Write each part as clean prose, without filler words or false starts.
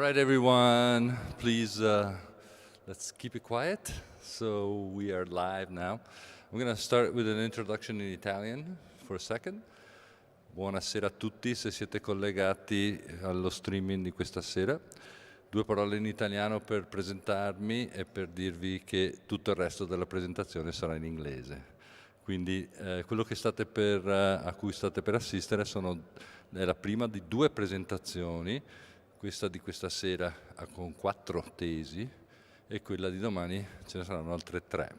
right, everyone, please let's keep it quiet. So we are live now. I'm going to start with an introduction in Italian for a second. Buonasera a tutti, se siete collegati allo streaming di questa sera. Due parole in italiano per presentarmi e per dirvi che tutto il resto della presentazione sarà in inglese. Quindi quello che a cui state per assistere è la prima di due presentazioni, questa di questa sera con 4 tesi e quella di domani ce ne saranno altre 3.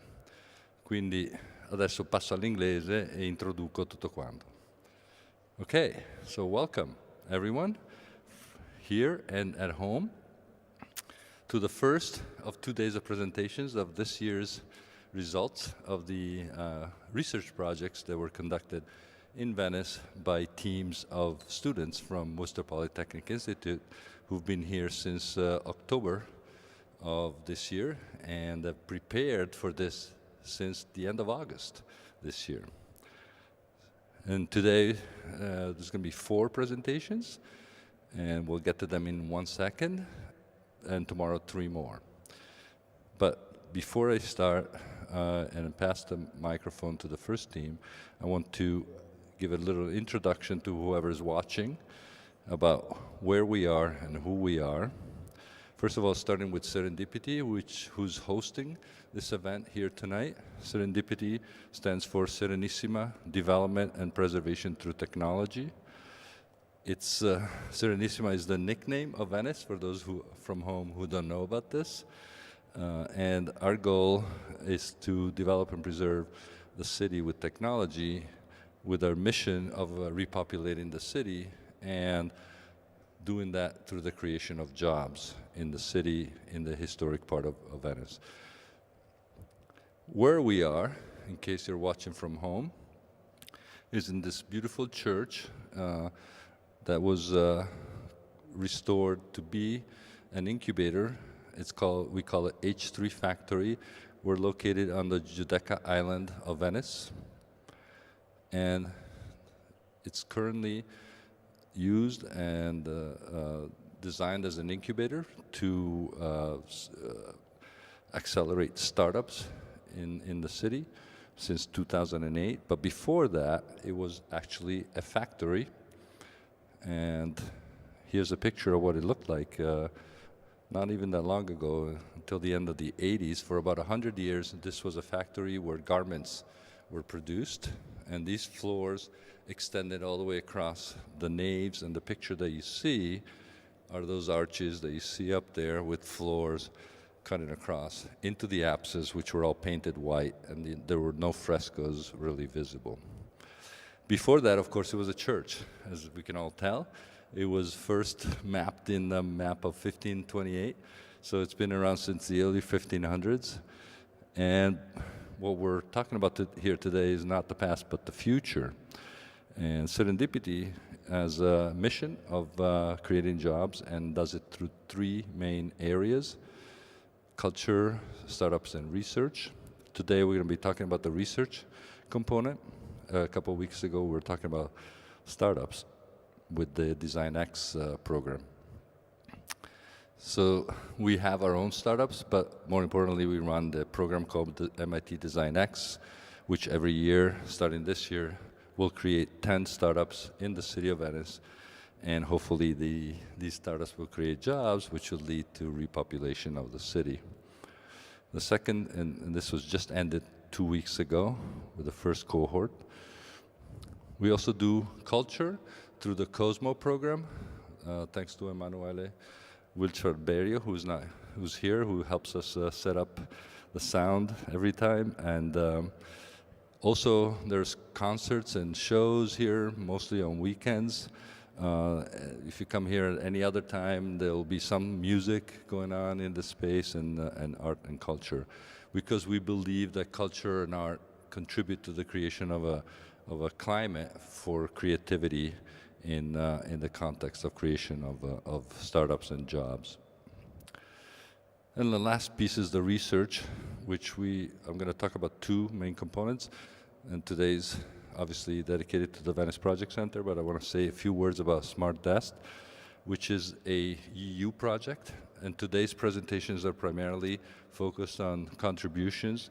Quindi adesso passo all'inglese e introduco tutto quanto. Okay, so welcome everyone here and at home to the first of 2 days of presentations of this year's results of the research projects that were conducted in Venice by teams of students from Worcester Polytechnic Institute who've been here since October of this year and have prepared for this since the end of August this year. And today there's going to be 4 presentations, and we'll get to them in 1 second, and tomorrow 3 more. But before I start and pass the microphone to the first team, I want to give a little introduction to whoever's watching about where we are and who we are. First of all, starting with Serendipity, who's hosting this event here tonight. Serendipity stands for Serenissima Development and Preservation Through Technology. It's Serenissima is the nickname of Venice for those from home who don't know about this. And our goal is to develop and preserve the city with technology, with our mission of repopulating the city and doing that through the creation of jobs in the city, in the historic part of Venice. Where we are, in case you're watching from home, is in this beautiful church that was restored to be an incubator. We call it H3 Factory. We're located on the Giudecca Island of Venice. And it's currently used and designed as an incubator to accelerate startups in the city since 2008. But before that, it was actually a factory. And here's a picture of what it looked like not even that long ago, until the end of the 80s. For about 100 years, this was a factory where garments were produced. And these floors extended all the way across the naves, and the picture that you see are those arches that you see up there with floors cutting across into the apses, which were all painted white, and there were no frescoes really visible. Before that, of course, it was a church, as we can all tell. It was first mapped in the map of 1528, so it's been around since the early 1500s. And what we're talking about here today is not the past, but the future. And Serendipity has a mission of creating jobs and does it through 3 main areas: culture, startups, and research. Today we're going to be talking about the research component. A couple of weeks ago we were talking about startups with the DesignX program. So we have our own startups, but more importantly, we run the program called the MIT DesignX, which every year, starting this year, will create 10 startups in the city of Venice, and hopefully these startups will create jobs, which will lead to repopulation of the city. The second, and this was just ended 2 weeks ago with the first cohort. We also do culture through the Cosmo program, thanks to Emanuele Wilchard-Berio, who's here, who helps us set up the sound every time. And also there's concerts and shows here, mostly on weekends. If you come here at any other time, there'll be some music going on in the space, and art and culture, because we believe that culture and art contribute to the creation of a climate for creativity in the context of creation of startups and jobs. And the last piece is the research, which I'm going to talk about 2 main components. And today's obviously dedicated to the Venice Project Center, but I want to say a few words about Smart Desk, which is a EU project. And today's presentations are primarily focused on contributions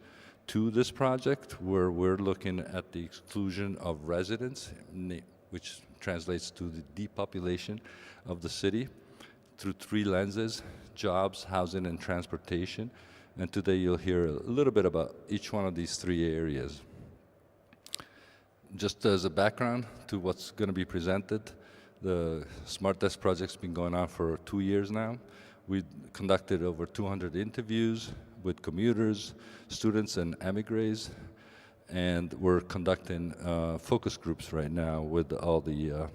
to this project, where we're looking at the exclusion of residents, which translates to the depopulation of the city, through three lenses: jobs, housing, and transportation. And today you'll hear a little bit about each one of these three areas. Just as a background to what's going to be presented, the Smart Desk project's been going on for 2 years now. We conducted over 200 interviews with commuters, students, and emigres, and we're conducting focus groups right now with all the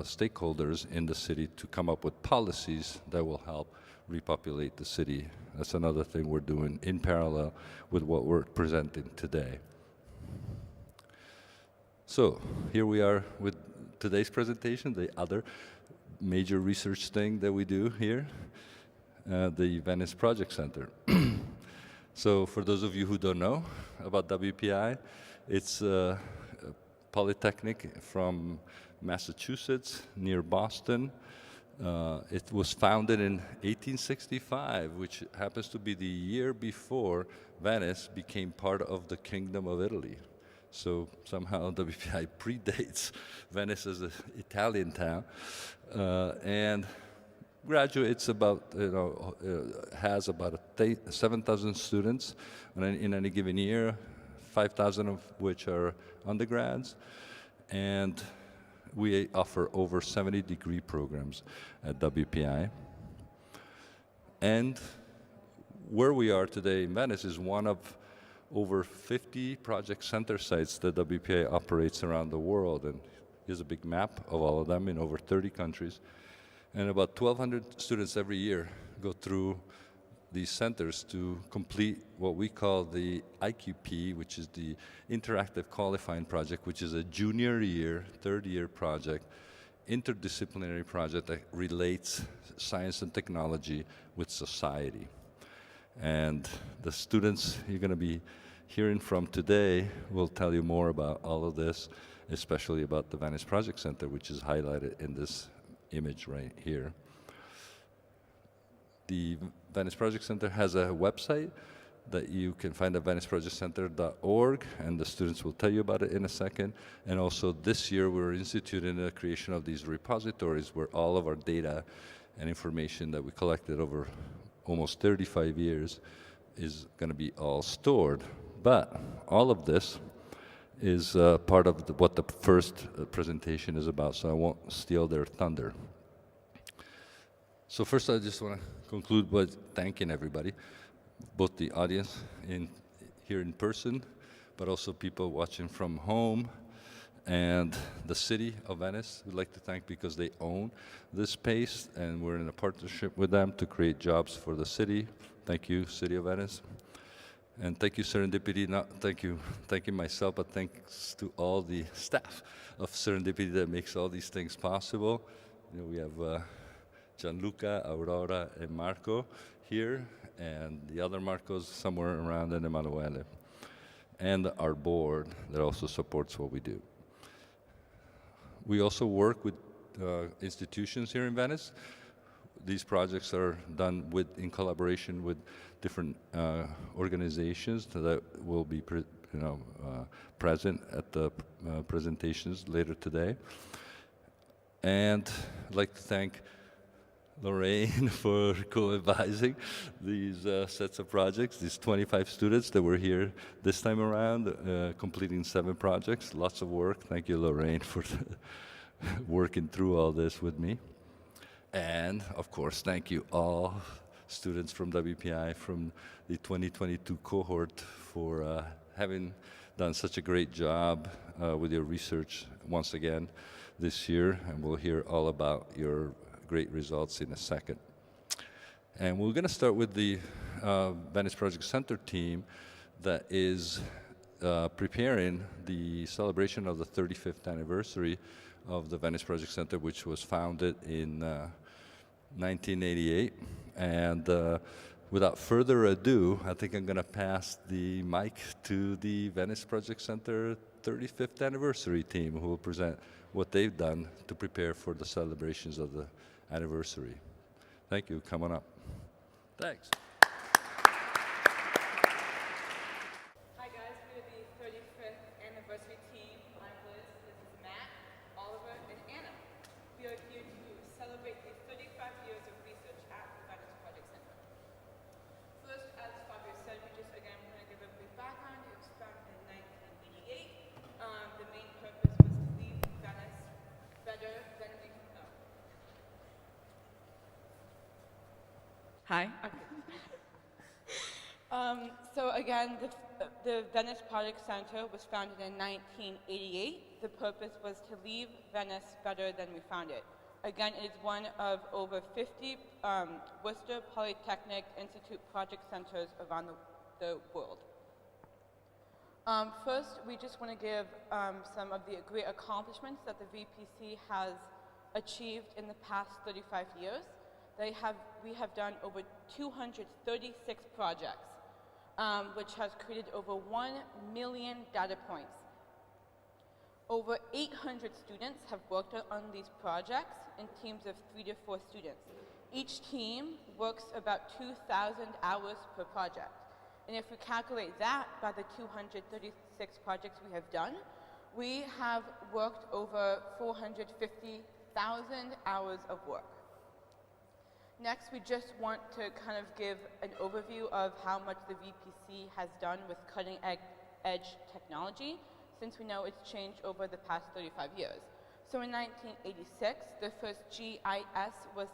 stakeholders in the city to come up with policies that will help repopulate the city. That's another thing we're doing in parallel with what we're presenting today. So here we are with today's presentation, the other major research thing that we do here, the Venice Project Center. So for those of you who don't know about WPI, it's a polytechnic from Massachusetts near Boston. It was founded in 1865, which happens to be the year before Venice became part of the Kingdom of Italy. So somehow WPI predates Venice as an Italian town, and graduates about, has about 7,000 students in any given year, 5,000 of which are undergrads, and we offer over 70 degree programs at WPI. And where we are today in Venice is one of over 50 project center sites that WPI operates around the world. And here's a big map of all of them in over 30 countries. And about 1,200 students every year go through these centers to complete what we call the IQP, which is the Interactive Qualifying Project, which is a junior year, third year project, interdisciplinary project that relates science and technology with society. And the students you're going to be hearing from today will tell you more about all of this, especially about the Venice Project Center, which is highlighted in this image right here. The Venice Project Center has a website that you can find at veniceprojectcenter.org, and the students will tell you about it in a second. And also this year we're instituting the creation of these repositories where all of our data and information that we collected over almost 35 years is going to be all stored. But all of this is part of what the first presentation is about, so I won't steal their thunder. So first I just want to conclude by thanking everybody, both the audience here in person, but also people watching from home, and the city of Venice we'd like to thank because they own this space and we're in a partnership with them to create jobs for the city. Thank you, City of Venice. And thank you, Serendipity. Not thanking myself, but thanks to all the staff of Serendipity that makes all these things possible. We have Gianluca, Aurora, and Marco here, and the other Marcos somewhere around, and Emanuele. And our board that also supports what we do. We also work with institutions here in Venice. These projects are done in collaboration with different organizations that will be present at the presentations later today. And I'd like to thank Lorraine for co-advising these sets of projects, these 25 students that were here this time around, completing 7 projects. Lots of work. Thank you, Lorraine, for working through all this with me. And, of course, thank you all students from WPI, from the 2022 cohort, for having done such a great job with your research once again this year. And we'll hear all about your great results in a second. And we're going to start with the Venice Project Center team that is preparing the celebration of the 35th anniversary of the Venice Project Center, which was founded in 1988. And without further ado, I think I'm going to pass the mic to the Venice Project Center 35th anniversary team, who will present what they've done to prepare for the celebrations of the anniversary. Thank you. Come on up. Thanks. Hi guys, we're the 35th anniversary team. I'm Liz, this is Matt, Oliver, and Anna. We are here to celebrate the 35 years of research at the Venice Project Center. First, as Fabio said, we just again want to give a brief background. It was founded in 1988. The main purpose was to leave Venice better than we know. Hi. Okay. So again, the Venice Project Center was founded in 1988. The purpose was to leave Venice better than we found it. Again, it is one of over 50 Worcester Polytechnic Institute project centers around the world. First, we just want to give some of the great accomplishments that the VPC has achieved in the past 35 years. We have done over 236 projects, which has created over 1 million data points. Over 800 students have worked on these projects in teams of 3 to 4 students. Each team works about 2,000 hours per project. And if we calculate that by the 236 projects we have done, we have worked over 450,000 hours of work. Next, we just want to kind of give an overview of how much the VPC has done with cutting-edge technology, since we know it's changed over the past 35 years. So in 1986, the first GIS was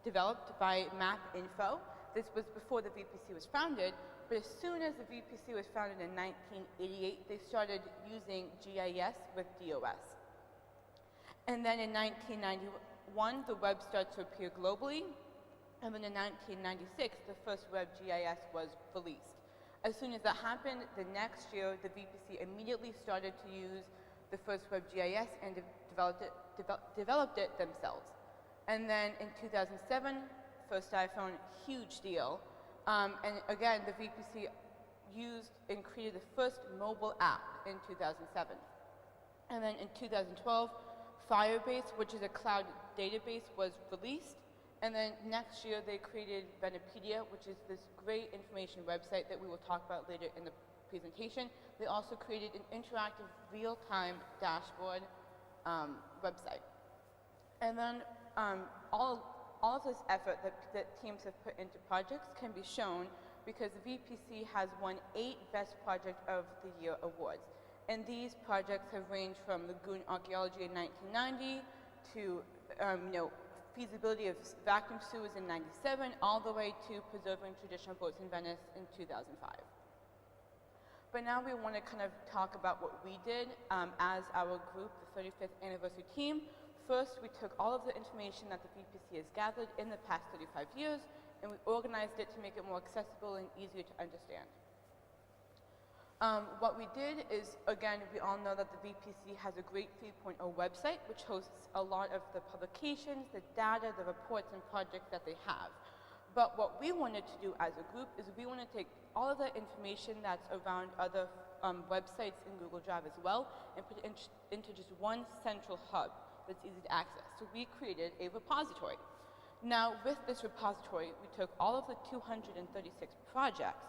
developed by MapInfo. This was before the VPC was founded, but as soon as the VPC was founded in 1988, they started using GIS with DOS. And then in 1991, the web started to appear globally. And then in 1996, the first web GIS was released. As soon as that happened, the next year, the VPC immediately started to use the first web GIS and developed it themselves. And then in 2007, first iPhone, huge deal. And again, the VPC used and created the first mobile app in 2007. And then in 2012, Firebase, which is a cloud database, was released. And then next year, they created Venepedia, which is this great information website that we will talk about later in the presentation. They also created an interactive real-time dashboard website. And then all of this effort that teams have put into projects can be shown because the VPC has won 8 Best Project of the Year awards. And these projects have ranged from lagoon archaeology in 1990 to feasibility of vacuum sewers in 97, all the way to preserving traditional boats in Venice in 2005. But now we want to kind of talk about what we did as our group, the 35th anniversary team. First, we took all of the information that the VPC has gathered in the past 35 years, and we organized it to make it more accessible and easier to understand. What we did is, again, we all know that the VPC has a great 3.0 website, which hosts a lot of the publications, the data, the reports, and projects that they have. But what we wanted to do as a group is we want to take all of the information that's around other websites in Google Drive as well and put it into just one central hub that's easy to access. So we created a repository. Now, with this repository, we took all of the 236 projects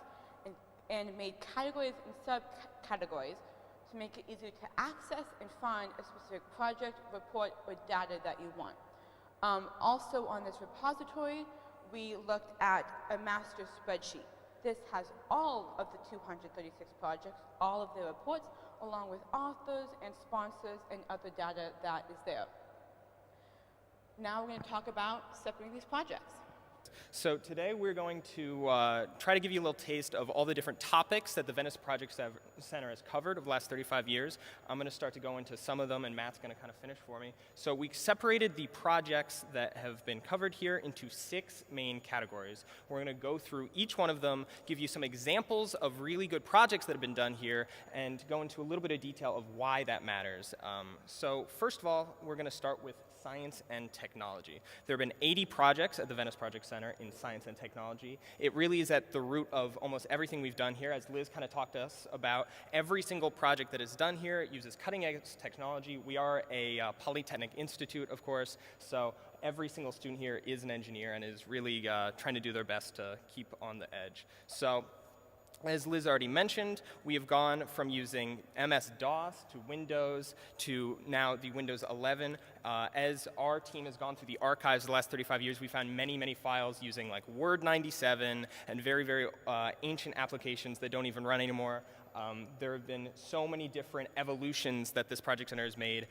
and made categories and subcategories to make it easier to access and find a specific project, report, or data that you want. Also on this repository, we looked at a master spreadsheet. This has all of the 236 projects, all of their reports, along with authors and sponsors and other data that is there. Now we're going to talk about separating these projects. So today we're going to try to give you a little taste of all the different topics that the Venice Project Center has covered over the last 35 years. I'm going to start to go into some of them, and Matt's going to kind of finish for me. So we separated the projects that have been covered here into 6 main categories. We're going to go through each one of them, give you some examples of really good projects that have been done here, and go into a little bit of detail of why that matters. So first of all, we're going to start with science and technology. There have been 80 projects at the Venice Project Center in science and technology. It really is at the root of almost everything we've done here. As Liz kind of talked to us about, every single project that is done here uses cutting-edge technology. We are a Polytechnic Institute, of course, so every single student here is an engineer and is really trying to do their best to keep on the edge. So, as Liz already mentioned, we have gone from using MS-DOS to Windows to now the Windows 11. As our team has gone through the archives the last 35 years, we found many, many files using like Word 97 and very, very ancient applications that don't even run anymore. There have been so many different evolutions that this project center has made,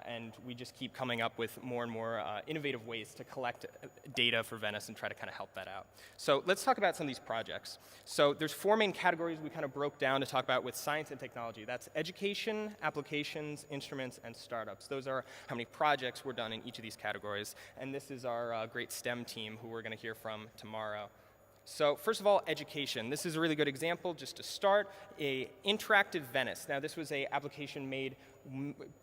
and we just keep coming up with more and more innovative ways to collect data for Venice and try to kind of help that out. So let's talk about some of these projects. So there's 4 main categories we kind of broke down to talk about with science and technology. That's education, applications, instruments, and startups. Those are how many projects were done in each of these categories. And this is our great STEM team who we're going to hear from tomorrow. So first of all, education. This is a really good example, just to start, a interactive Venice. Now this was an application made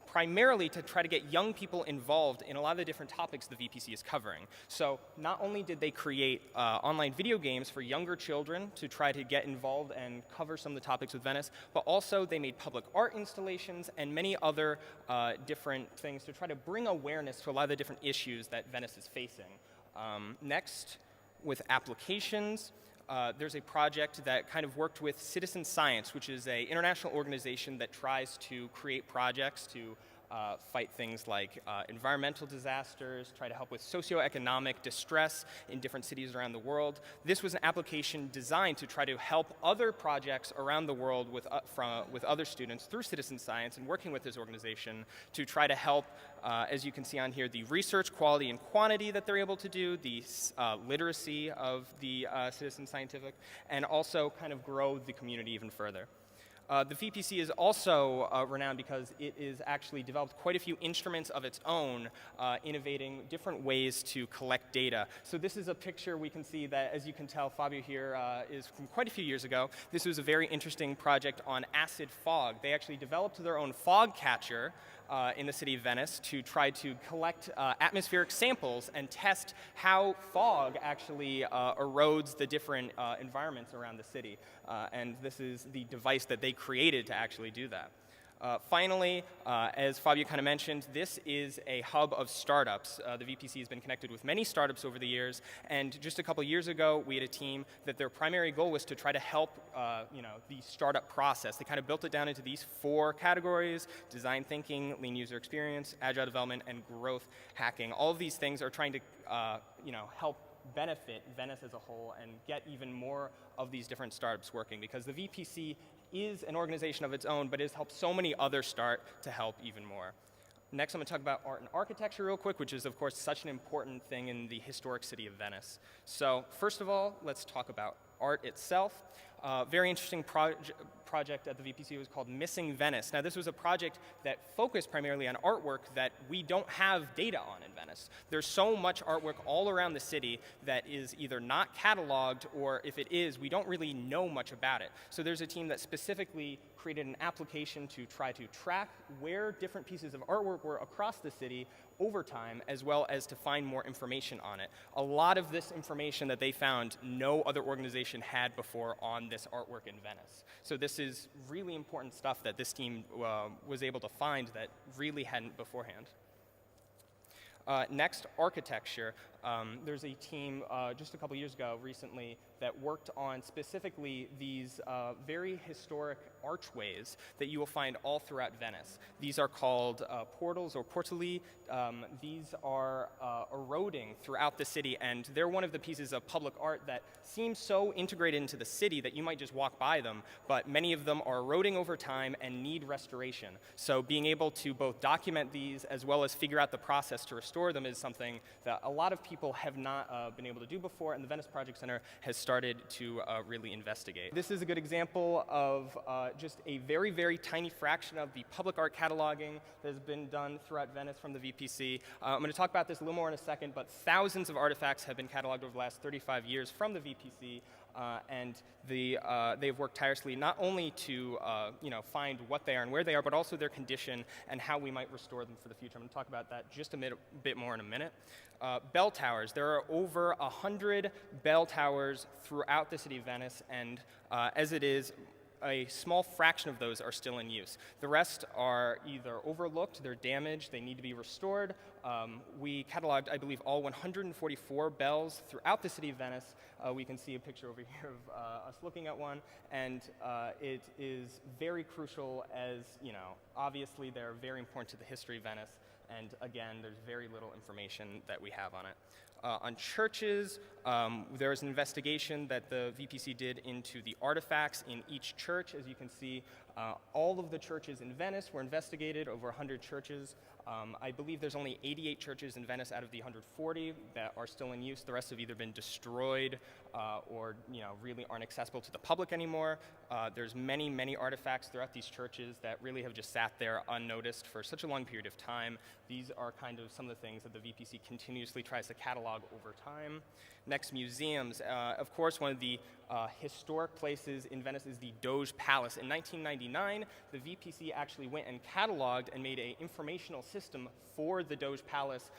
primarily to try to get young people involved in a lot of the different topics the VPC is covering. So not only did they create online video games for younger children to try to get involved and cover some of the topics with Venice, but also they made public art installations and many other different things to try to bring awareness to a lot of the different issues that Venice is facing. Next, with applications, there's a project that kind of worked with Citizen Science, which is an international organization that tries to create projects to fight things like environmental disasters, try to help with socioeconomic distress in different cities around the world. This was an application designed to try to help other projects around the world with other students through citizen science and working with this organization to try to help, as you can see on here, the research quality and quantity that they're able to do, the literacy of the citizen scientific, and also kind of grow the community even further. The VPC is also renowned because it is actually developed quite a few instruments of its own, innovating different ways to collect data. So this is a picture we can see that, as you can tell, Fabio here is from quite a few years ago. This was a very interesting project on acid fog. They actually developed their own fog catcher in the city of Venice to try to collect atmospheric samples and test how fog actually erodes the different environments around the city. And this is the device that they created to actually do that. Finally, as Fabio kind of mentioned, this is a hub of startups. The VPC has been connected with many startups over the years, and just a couple years ago, we had a team that their primary goal was to try to help the startup process. They kind of built it down into these 4 categories: design thinking, lean user experience, agile development, and growth hacking. All of these things are trying to help benefit Venice as a whole and get even more of these different startups working, because the VPC is an organization of its own, but it has helped so many others start to help even more. Next, I'm going to talk about art and architecture real quick, which is, of course, such an important thing in the historic city of Venice. So first of all, let's talk about art itself. Very interesting project at the VPC was called Missing Venice. Now this was a project that focused primarily on artwork that we don't have data on in Venice. There's so much artwork all around the city that is either not cataloged, or if it is, we don't really know much about it. So there's a team that specifically created an application to try to track where different pieces of artwork were across the city over time, as well as to find more information on it. A lot of this information that they found, no other organization had before on this artwork in Venice. So this is really important stuff that this team was able to find that really hadn't beforehand. Next, architecture. There's a team just a couple years ago recently that worked on specifically these very historic archways that you will find all throughout Venice. These are called portals or portali. These are eroding throughout the city, and they're one of the pieces of public art that seems so integrated into the city that you might just walk by them, but many of them are eroding over time and need restoration. So being able to both document these as well as figure out the process to restore them is something that a lot of people have not been able to do before, and the Venice Project Center has started to really investigate. This is a good example of just a very, very tiny fraction of the public art cataloging that has been done throughout Venice from the VPC. I'm going to talk about this a little more in a second, but thousands of artifacts have been cataloged over the last 35 years from the VPC, and they've worked tirelessly not only to find what they are and where they are, but also their condition and how we might restore them for the future. I'm going to talk about that just a bit more in a minute. Bell towers. There are over 100 bell towers throughout the city of Venice, and as it is, a small fraction of those are still in use. The rest are either overlooked, they're damaged, they need to be restored. We cataloged, I believe, all 144 bells throughout the city of Venice. We can see a picture over here of us looking at one, and it is very crucial as, obviously they're very important to the history of Venice, and again, there's very little information that we have on it. On churches, there is an investigation that the VPC did into the artifacts in each church. As you can see, all of the churches in Venice were investigated, over 100 churches. I believe there's only 88 churches in Venice out of the 140 that are still in use. The rest have either been destroyed or really aren't accessible to the public anymore. There's many, many artifacts throughout these churches that really have just sat there unnoticed for such a long period of time. These are kind of some of the things that the VPC continuously tries to catalog over time. Next, museums. Of course, one of the historic places in Venice is the Doge Palace. In 1999, the VPC actually went and cataloged and made an informational system for the Doge Palace,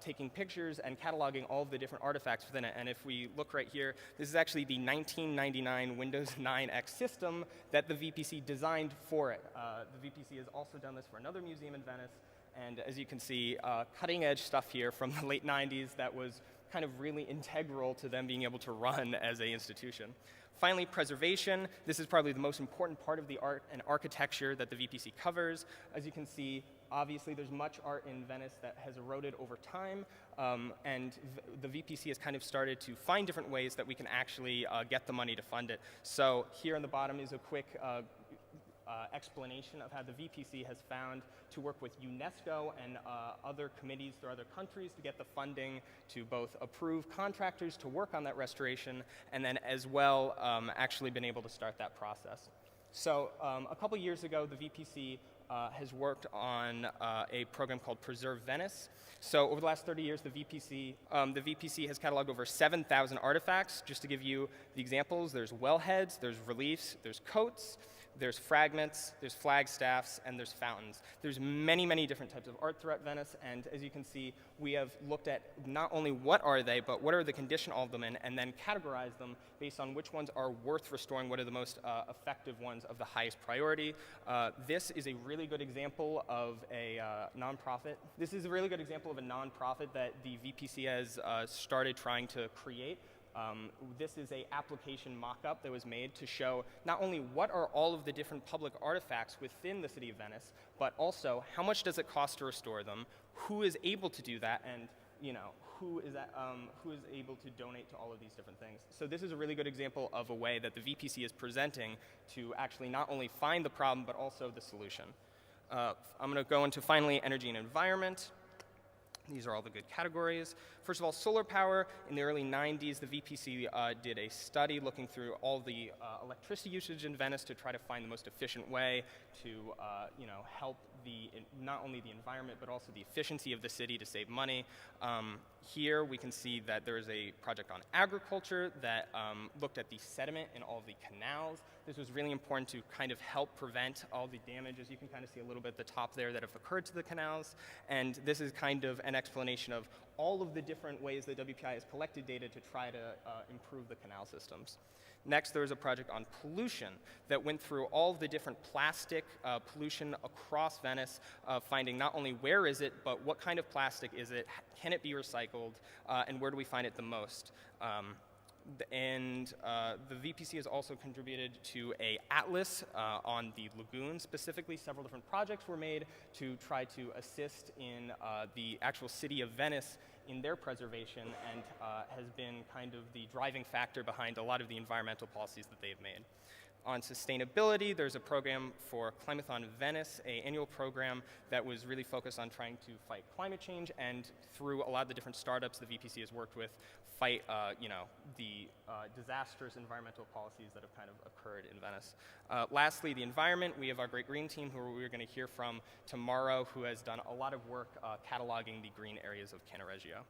taking pictures and cataloging all of the different artifacts within it. And if we look right here, this is actually the 1999 Windows 9X system that the VPC designed for it. The VPC has also done this for another museum in Venice. And as you can see, cutting edge stuff here from the late 90s that was kind of really integral to them being able to run as an institution. Finally, preservation. This is probably the most important part of the art and architecture that the VPC covers. As you can see, obviously there's much art in Venice that has eroded over time, and the VPC has kind of started to find different ways that we can actually get the money to fund it. So here on the bottom is a quick explanation of how the VPC has found to work with UNESCO and other committees through other countries to get the funding to both approve contractors to work on that restoration, and then as well actually been able to start that process. So a couple years ago, the VPC has worked on a program called Preserve Venice. So over the last 30 years, the VPC has cataloged over 7,000 artifacts. Just to give you the examples, there's wellheads, there's reliefs, there's coats, there's fragments, there's flagstaffs, and there's fountains. There's many, many different types of art throughout Venice, and as you can see, we have looked at not only what are they, but what are the condition of them in, and then categorize them based on which ones are worth restoring, what are the most effective ones of the highest priority. This is a really good example of a nonprofit. This is a really good example of a nonprofit that the VPC has started trying to create. This is an application mock-up that was made to show not only what are all of the different public artifacts within the city of Venice, but also how much does it cost to restore them, who is able to do that, and who is able to donate to all of these different things. So this is a really good example of a way that the VPC is presenting to actually not only find the problem, but also the solution. I'm going to go into finally energy and environment. These are all the good categories. First of all, solar power. In the early 90s, the VPC did a study looking through all the electricity usage in Venice to try to find the most efficient way to help not only the environment, but also the efficiency of the city to save money. Here we can see that there is a project on agriculture that looked at the sediment in all of the canals. This was really important to kind of help prevent all the damages. You can kind of see a little bit at the top there that have occurred to the canals. And this is kind of an explanation of all of the different ways that WPI has collected data to try to improve the canal systems. Next, there was a project on pollution that went through all of the different plastic pollution across Venice, finding not only where is it, but what kind of plastic is it, can it be recycled, and where do we find it the most. The VPC has also contributed to an atlas on the lagoon. Specifically, several different projects were made to try to assist in the actual city of Venice in their preservation, and has been kind of the driving factor behind a lot of the environmental policies that they've made. On sustainability, there's a program for Climathon Venice, an annual program that was really focused on trying to fight climate change, and through a lot of the different startups the VPC has worked with, fight the disastrous environmental policies that have kind of occurred in Venice. Lastly, the environment. We have our great green team who we're going to hear from tomorrow, who has done a lot of work cataloging the green areas of Cannaregio.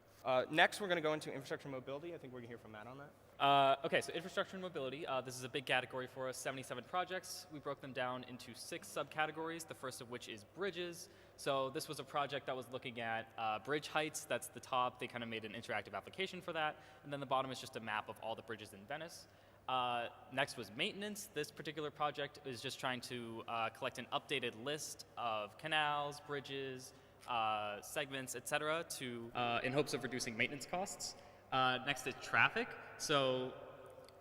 Next, we're going to go into infrastructure and mobility. I think we're going to hear from Matt on that. Okay, so infrastructure and mobility. This is a big category for us, 77 projects. We broke them down into 6 subcategories, the first of which is bridges. So this was a project that was looking at bridge heights. That's the top. They kind of made an interactive application for that. And then the bottom is just a map of all the bridges in Venice. Next was maintenance. This particular project is just trying to collect an updated list of canals, bridges, segments, etc., in hopes of reducing maintenance costs. Next is traffic. So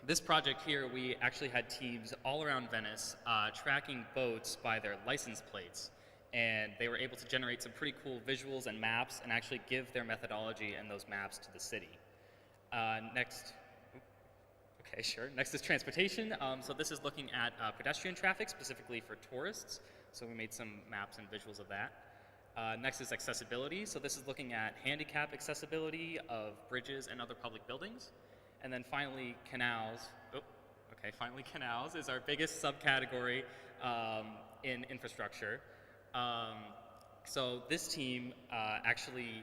this project here, we actually had teams all around Venice tracking boats by their license plates. And they were able to generate some pretty cool visuals and maps and actually give their methodology and those maps to the city. Next is transportation. So this is looking at pedestrian traffic, specifically for tourists. So we made some maps and visuals of that. Next is accessibility. So this is looking at handicap accessibility of bridges and other public buildings. And then finally, canals. Canals is our biggest subcategory in infrastructure. So this team actually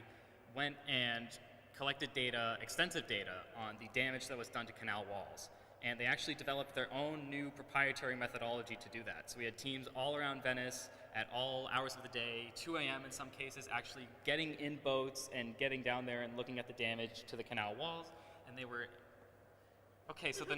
went and collected data, extensive data, on the damage that was done to canal walls. And they actually developed their own new proprietary methodology to do that. So we had teams all around Venice at all hours of the day, 2 a.m. in some cases, actually getting in boats and getting down there and looking at the damage to the canal walls. And they were, so the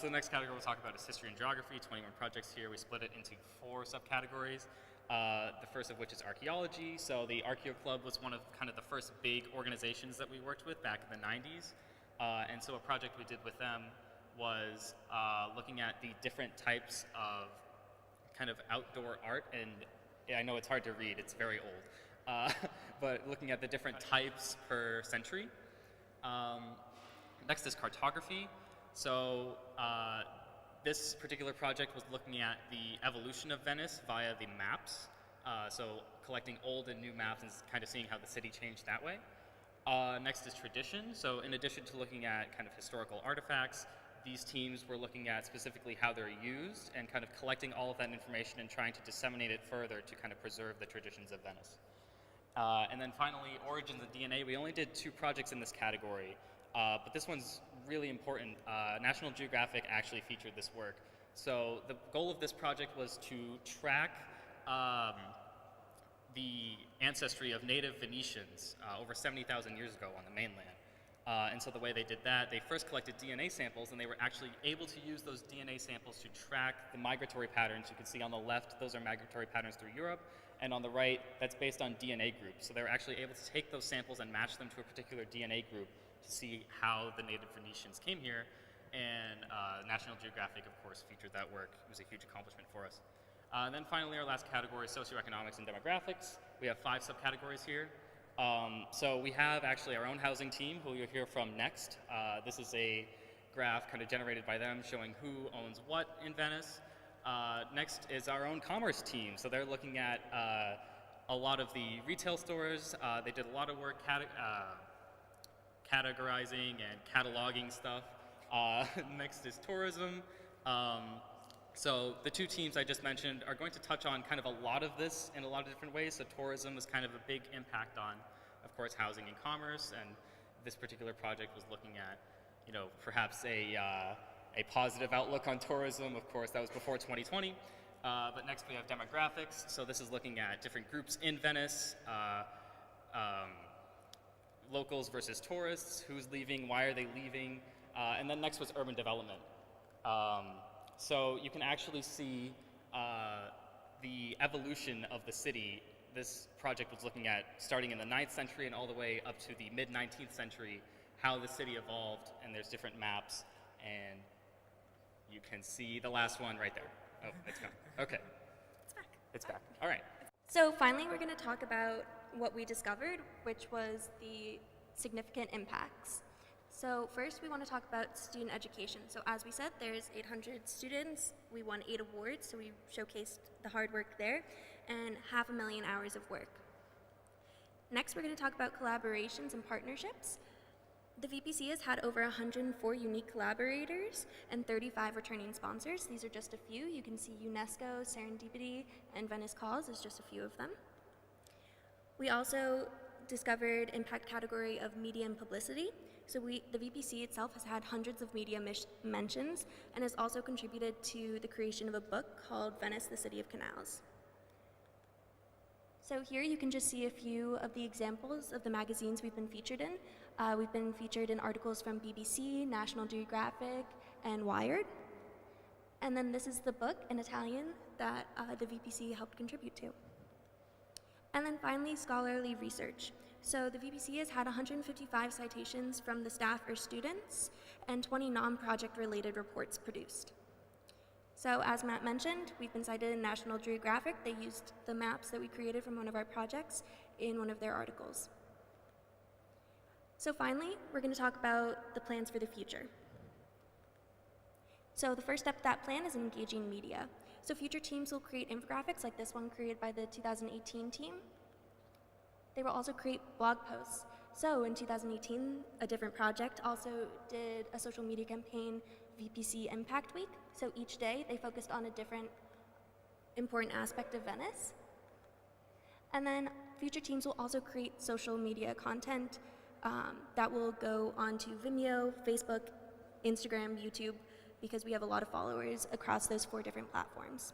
next category we'll talk about is history and geography, 21 projects here. We split it into 4 subcategories. The first of which is archaeology. So the Archeo Club was one of kind of the first big organizations that we worked with back in the 90s. And so a project we did with them was looking at the different types of kind of outdoor art. And I know it's hard to read, it's very old. But looking at the different types per century. Next is cartography. So this particular project was looking at the evolution of Venice via the maps. So collecting old and new maps and kind of seeing how the city changed that way. Next is tradition. So in addition to looking at kind of historical artifacts, these teams were looking at specifically how they're used and kind of collecting all of that information and trying to disseminate it further to kind of preserve the traditions of Venice. And then finally, origins of DNA. We only did 2 projects in this category, but this one's really important. National Geographic actually featured this work. So the goal of this project was to track the ancestry of native Venetians over 70,000 years ago on the mainland. And so the way they did that, they first collected DNA samples, and they were actually able to use those DNA samples to track the migratory patterns. You can see on the left, those are migratory patterns through Europe, and on the right, that's based on DNA groups. So they were actually able to take those samples and match them to a particular DNA group to see how the native Venetians came here. And National Geographic, of course, featured that work. It was a huge accomplishment for us. And then finally, our last category, socioeconomics and demographics. We have 5 subcategories here. So we have actually our own housing team, who you'll hear from next. This is a graph kind of generated by them showing who owns what in Venice. Next is our own commerce team. So they're looking at a lot of the retail stores. They did a lot of work categorizing and cataloging stuff. Next is tourism. So the 2 teams I just mentioned are going to touch on kind of a lot of this in a lot of different ways. So tourism is kind of a big impact on, of course, housing and commerce. And this particular project was looking at, perhaps a positive outlook on tourism. Of course, that was before 2020. But next we have demographics. So this is looking at different groups in Venice, locals versus tourists, who's leaving, why are they leaving, and then next was urban development. So you can actually see the evolution of the city. This project was looking at starting in the 9th century and all the way up to the mid-19th century, how the city evolved, and there's different maps, and you can see the last one right there. Oh, it's gone. Okay. It's back. It's back. All right. So finally, we're going to talk about what we discovered, which was the significant impacts. So first, we want to talk about student education. So as we said, there's 800 students. We won 8 awards, so we showcased the hard work there, and 500,000 hours of work. Next, we're going to talk about collaborations and partnerships. The VPC has had over 104 unique collaborators and 35 returning sponsors. These are just a few. You can see UNESCO, Serendipity, and Venice Calls is just a few of them. We also discovered impact category of media and publicity. So the VPC itself has had hundreds of media mentions and has also contributed to the creation of a book called Venice, the City of Canals. So here you can just see a few of the examples of the magazines we've been featured in. We've been featured in articles from BBC, National Geographic, and Wired. And then this is the book in Italian that the VPC helped contribute to. And then finally, scholarly research. So the VPC has had 155 citations from the staff or students and 20 non-project related reports produced. So as Matt mentioned, we've been cited in National Geographic. They used the maps that we created from one of our projects in one of their articles. So finally, we're going to talk about the plans for the future. So the first step of that plan is engaging media. So future teams will create infographics like this one created by the 2018 team. They will also create blog posts. So in 2018, a different project also did a social media campaign, VPC Impact Week. So each day they focused on a different important aspect of Venice. And then future teams will also create social media content that will go onto Vimeo, Facebook, Instagram, YouTube, because we have a lot of followers across those 4 different platforms.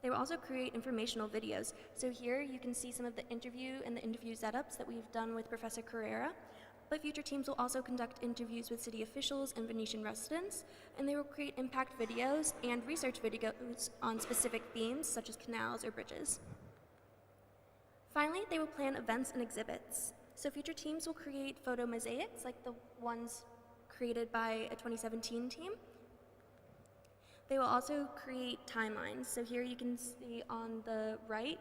They will also create informational videos. So here you can see some of the interview and the interview setups that we've done with Professor Carrera, but future teams will also conduct interviews with city officials and Venetian residents, and they will create impact videos and research videos on specific themes such as canals or bridges. Finally, they will plan events and exhibits. So future teams will create photo mosaics like the ones created by a 2017 team. They will also create timelines. So here you can see on the right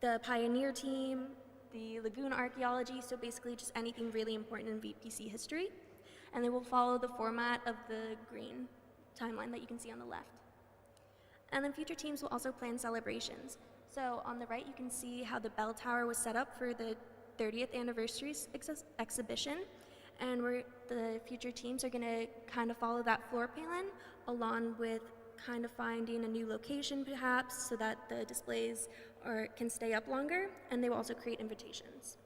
the pioneer team, the lagoon archaeology, so basically just anything really important in VPC history. And they will follow the format of the green timeline that you can see on the left. And then future teams will also plan celebrations. So on the right, you can see how the bell tower was set up for the 30th anniversary exhibition, and where the future teams are going to kind of follow that floor plan, along with kind of finding a new location perhaps, so that the displays can stay up longer, and they will also create invitations.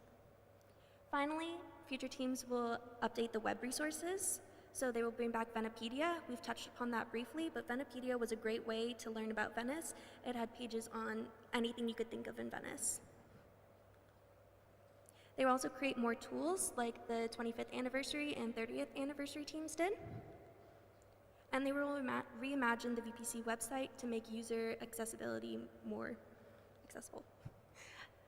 Finally, future teams will update the web resources. So they will bring back Venepedia. We've touched upon that briefly, but Venepedia was a great way to learn about Venice. It had pages on anything you could think of in Venice. They will also create more tools like the 25th anniversary and 30th anniversary teams did. And they will reimagine the VPC website to make user accessibility more accessible.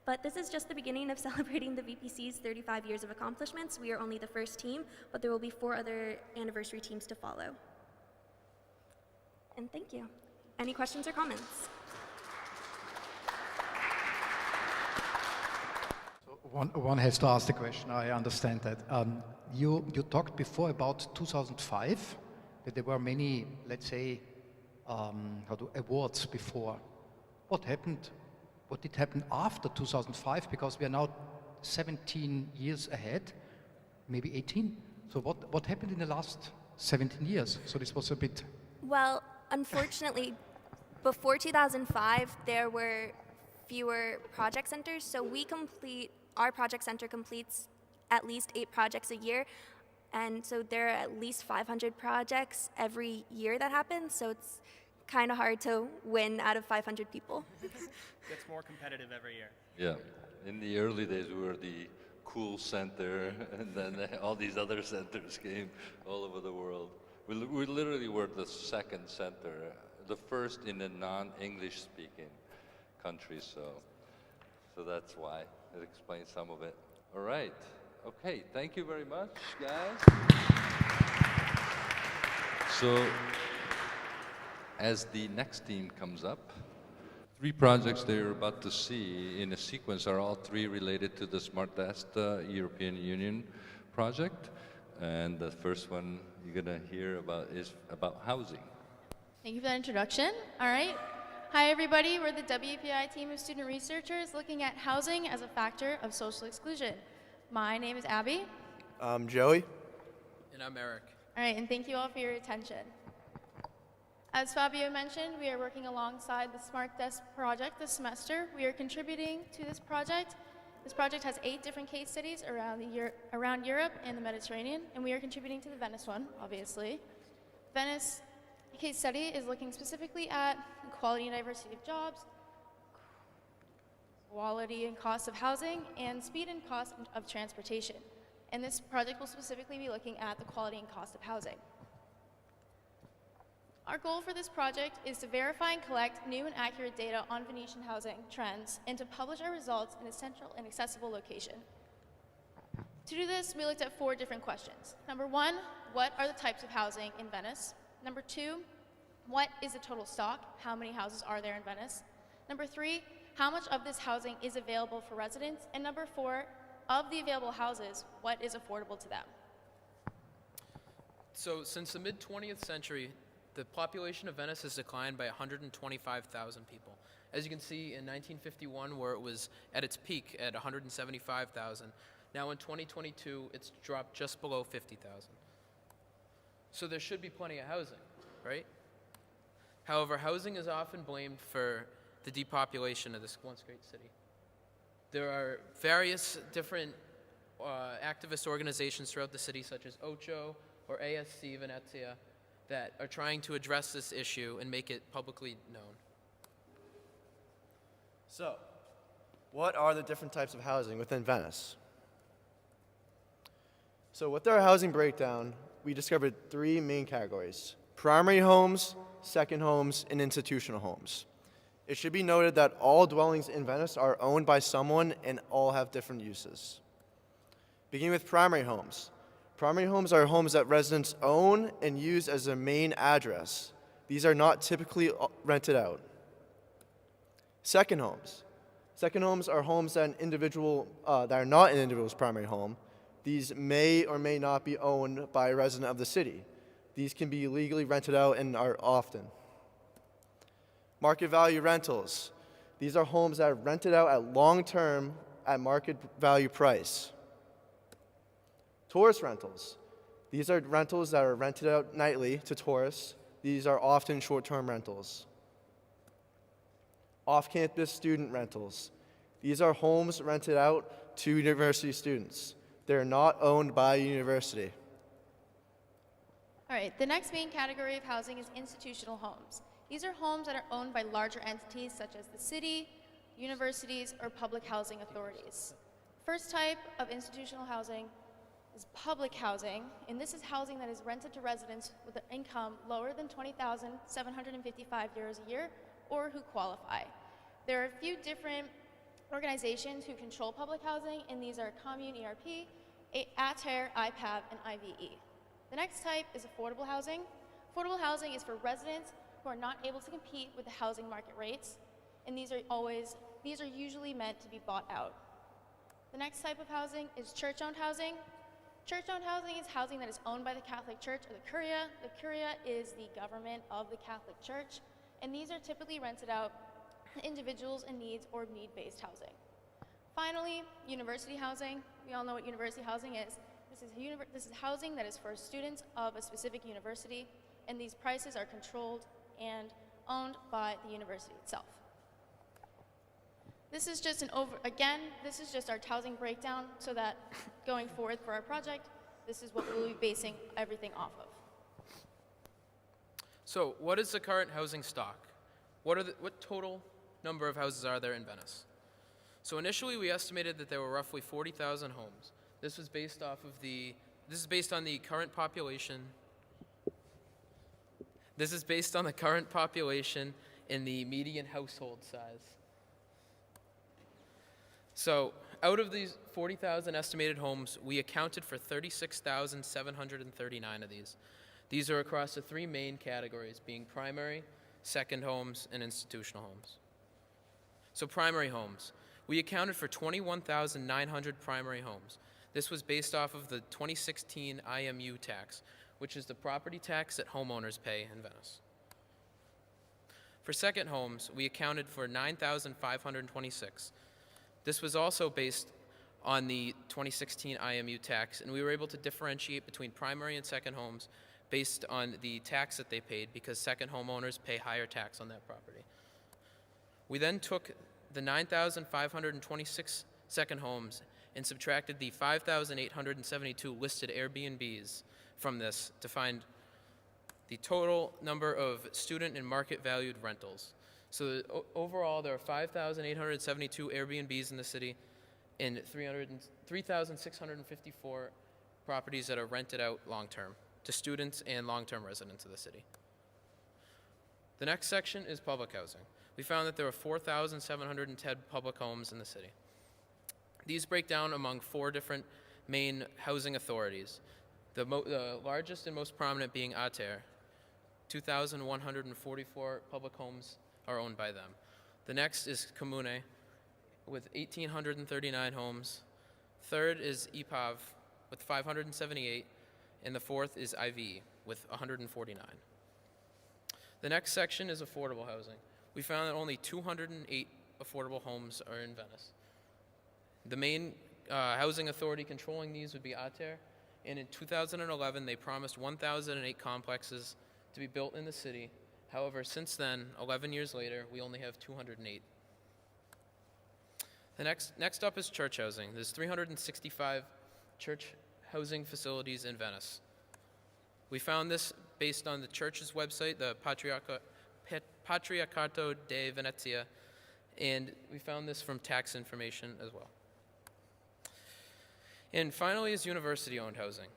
But this is just the beginning of celebrating the VPC's 35 years of accomplishments. We are only the first team, but there will be 4 other anniversary teams to follow. And thank you. Any questions or comments? So one has to ask the question, I understand that. You talked before about 2005, that there were many, let's say, awards before. What happened? What did happen after 2005? Because we are now 17 years ahead, maybe 18. So what happened in the last 17 years? So this was a bit... Well, unfortunately, before 2005, there were fewer project centers. So our project center completes at least 8 projects a year. And so there are at least 500 projects every year that happen. So it's kind of hard to win out of 500 people. Gets more competitive every year. Yeah. In the early days, we were the cool center, and then all these other centers came all over the world. We literally were the second center, the first in a non-English speaking country, so that's why. It explains some of it. All right. Okay, thank you very much, guys. So, as the next team comes up, 3 projects that you're about to see in a sequence are all 3 related to the Smart Test European Union project. And the first one you're going to hear about is about housing. Thank you for that introduction. All right. Hi, everybody. We're the WPI team of student researchers looking at housing as a factor of social exclusion. My name is Abby. I'm Joey. And I'm Eric. All right, and thank you all for your attention. As Fabio mentioned, we are working alongside the Smart Desk project this semester. We are contributing to this project. This project has 8 different case studies around Europe and the Mediterranean, and we are contributing to the Venice one, obviously. Venice case study is looking specifically at equality and diversity of jobs, quality and cost of housing, and speed and cost of transportation. And this project will specifically be looking at the quality and cost of housing. Our goal for this project is to verify and collect new and accurate data on Venetian housing trends and to publish our results in a central and accessible location. To do this, we looked at 4 different questions. Number 1, what are the types of housing in Venice? Number 2, what is the total stock? How many houses are there in Venice? Number 3, how much of this housing is available for residents? And number 4, of the available houses, what is affordable to them? So since the mid-20th century, the population of Venice has declined by 125,000 people. As you can see, in 1951, where it was at its peak at 175,000, now in 2022, it's dropped just below 50,000. So there should be plenty of housing, right? However, housing is often blamed for the depopulation of this once great city. There are various different activist organizations throughout the city, such as OCHO or ASC Venezia, that are trying to address this issue and make it publicly known. So, what are the different types of housing within Venice? So with our housing breakdown, we discovered 3 main categories: primary homes, second homes, and institutional homes. It should be noted that all dwellings in Venice are owned by someone and all have different uses. Beginning with primary homes. Primary homes are homes that residents own and use as their main address. These are not typically rented out. Second homes. Second homes are homes that are not an individual's primary home. These may or may not be owned by a resident of the city. These can be legally rented out and are often. Market value rentals. These are homes that are rented out at long-term at market value price. Tourist rentals. These are rentals that are rented out nightly to tourists. These are often short-term rentals. Off-campus student rentals. These are homes rented out to university students. They're not owned by a university. All right, the next main category of housing is institutional homes. These are homes that are owned by larger entities such as the city, universities, or public housing authorities. First type of institutional housing is public housing, and this is housing that is rented to residents with an income lower than €20,755 a year or who qualify. There are a few different organizations who control public housing, and these are Commune ERP, ATER, IPAV, and IVE. The next type is affordable housing. Affordable housing is for residents who are not able to compete with the housing market rates, and these are usually meant to be bought out. The next type of housing is church-owned housing. Church-owned housing is housing that is owned by the Catholic Church or the Curia. The Curia is the government of the Catholic Church, and these are typically rented out to individuals in needs or need-based housing. Finally, university housing. We all know what university housing is. This is housing that is for students of a specific university, and these prices are controlled and owned by the university itself. This is just this is just our housing breakdown so that going forward for our project, this is what we'll be basing everything off of. So what is the current housing stock? What total number of houses are there in Venice? So initially we estimated that there were roughly 40,000 homes. This is based on the current population. This is based on the current population and the median household size. So out of these 40,000 estimated homes, we accounted for 36,739 of these. These are across the 3 main categories, being primary, second homes, and institutional homes. So primary homes. We accounted for 21,900 primary homes. This was based off of the 2016 IMU tax, which is the property tax that homeowners pay in Venice. For second homes, we accounted for 9,526. This was also based on the 2016 IMU tax, and we were able to differentiate between primary and second homes based on the tax that they paid, because second homeowners pay higher tax on that property. We then took the 9,526 second homes and subtracted the 5,872 listed Airbnbs from this to find the total number of student and market valued rentals. So overall, there are 5,872 Airbnbs in the city and 3,654 properties that are rented out long-term to students and long-term residents of the city. The next section is public housing. We found that there are 4,710 public homes in the city. These break down among 4 different main housing authorities, the largest and most prominent being ATER. 2,144 public homes are owned by them. The next is Comune with 1,839 homes. Third is IPAV with 578, and the fourth is IVE with 149. The next section is affordable housing. We found that only 208 affordable homes are in Venice. The main housing authority controlling these would be ATER, and in 2011 they promised 1,008 complexes to be built in the city. However, since then, 11 years later, we only have 208. The next up is church housing. There's 365 church housing facilities in Venice. We found this based on the church's website, the Patriarcato de Venezia, and we found this from tax information as well. And finally is university-owned housing.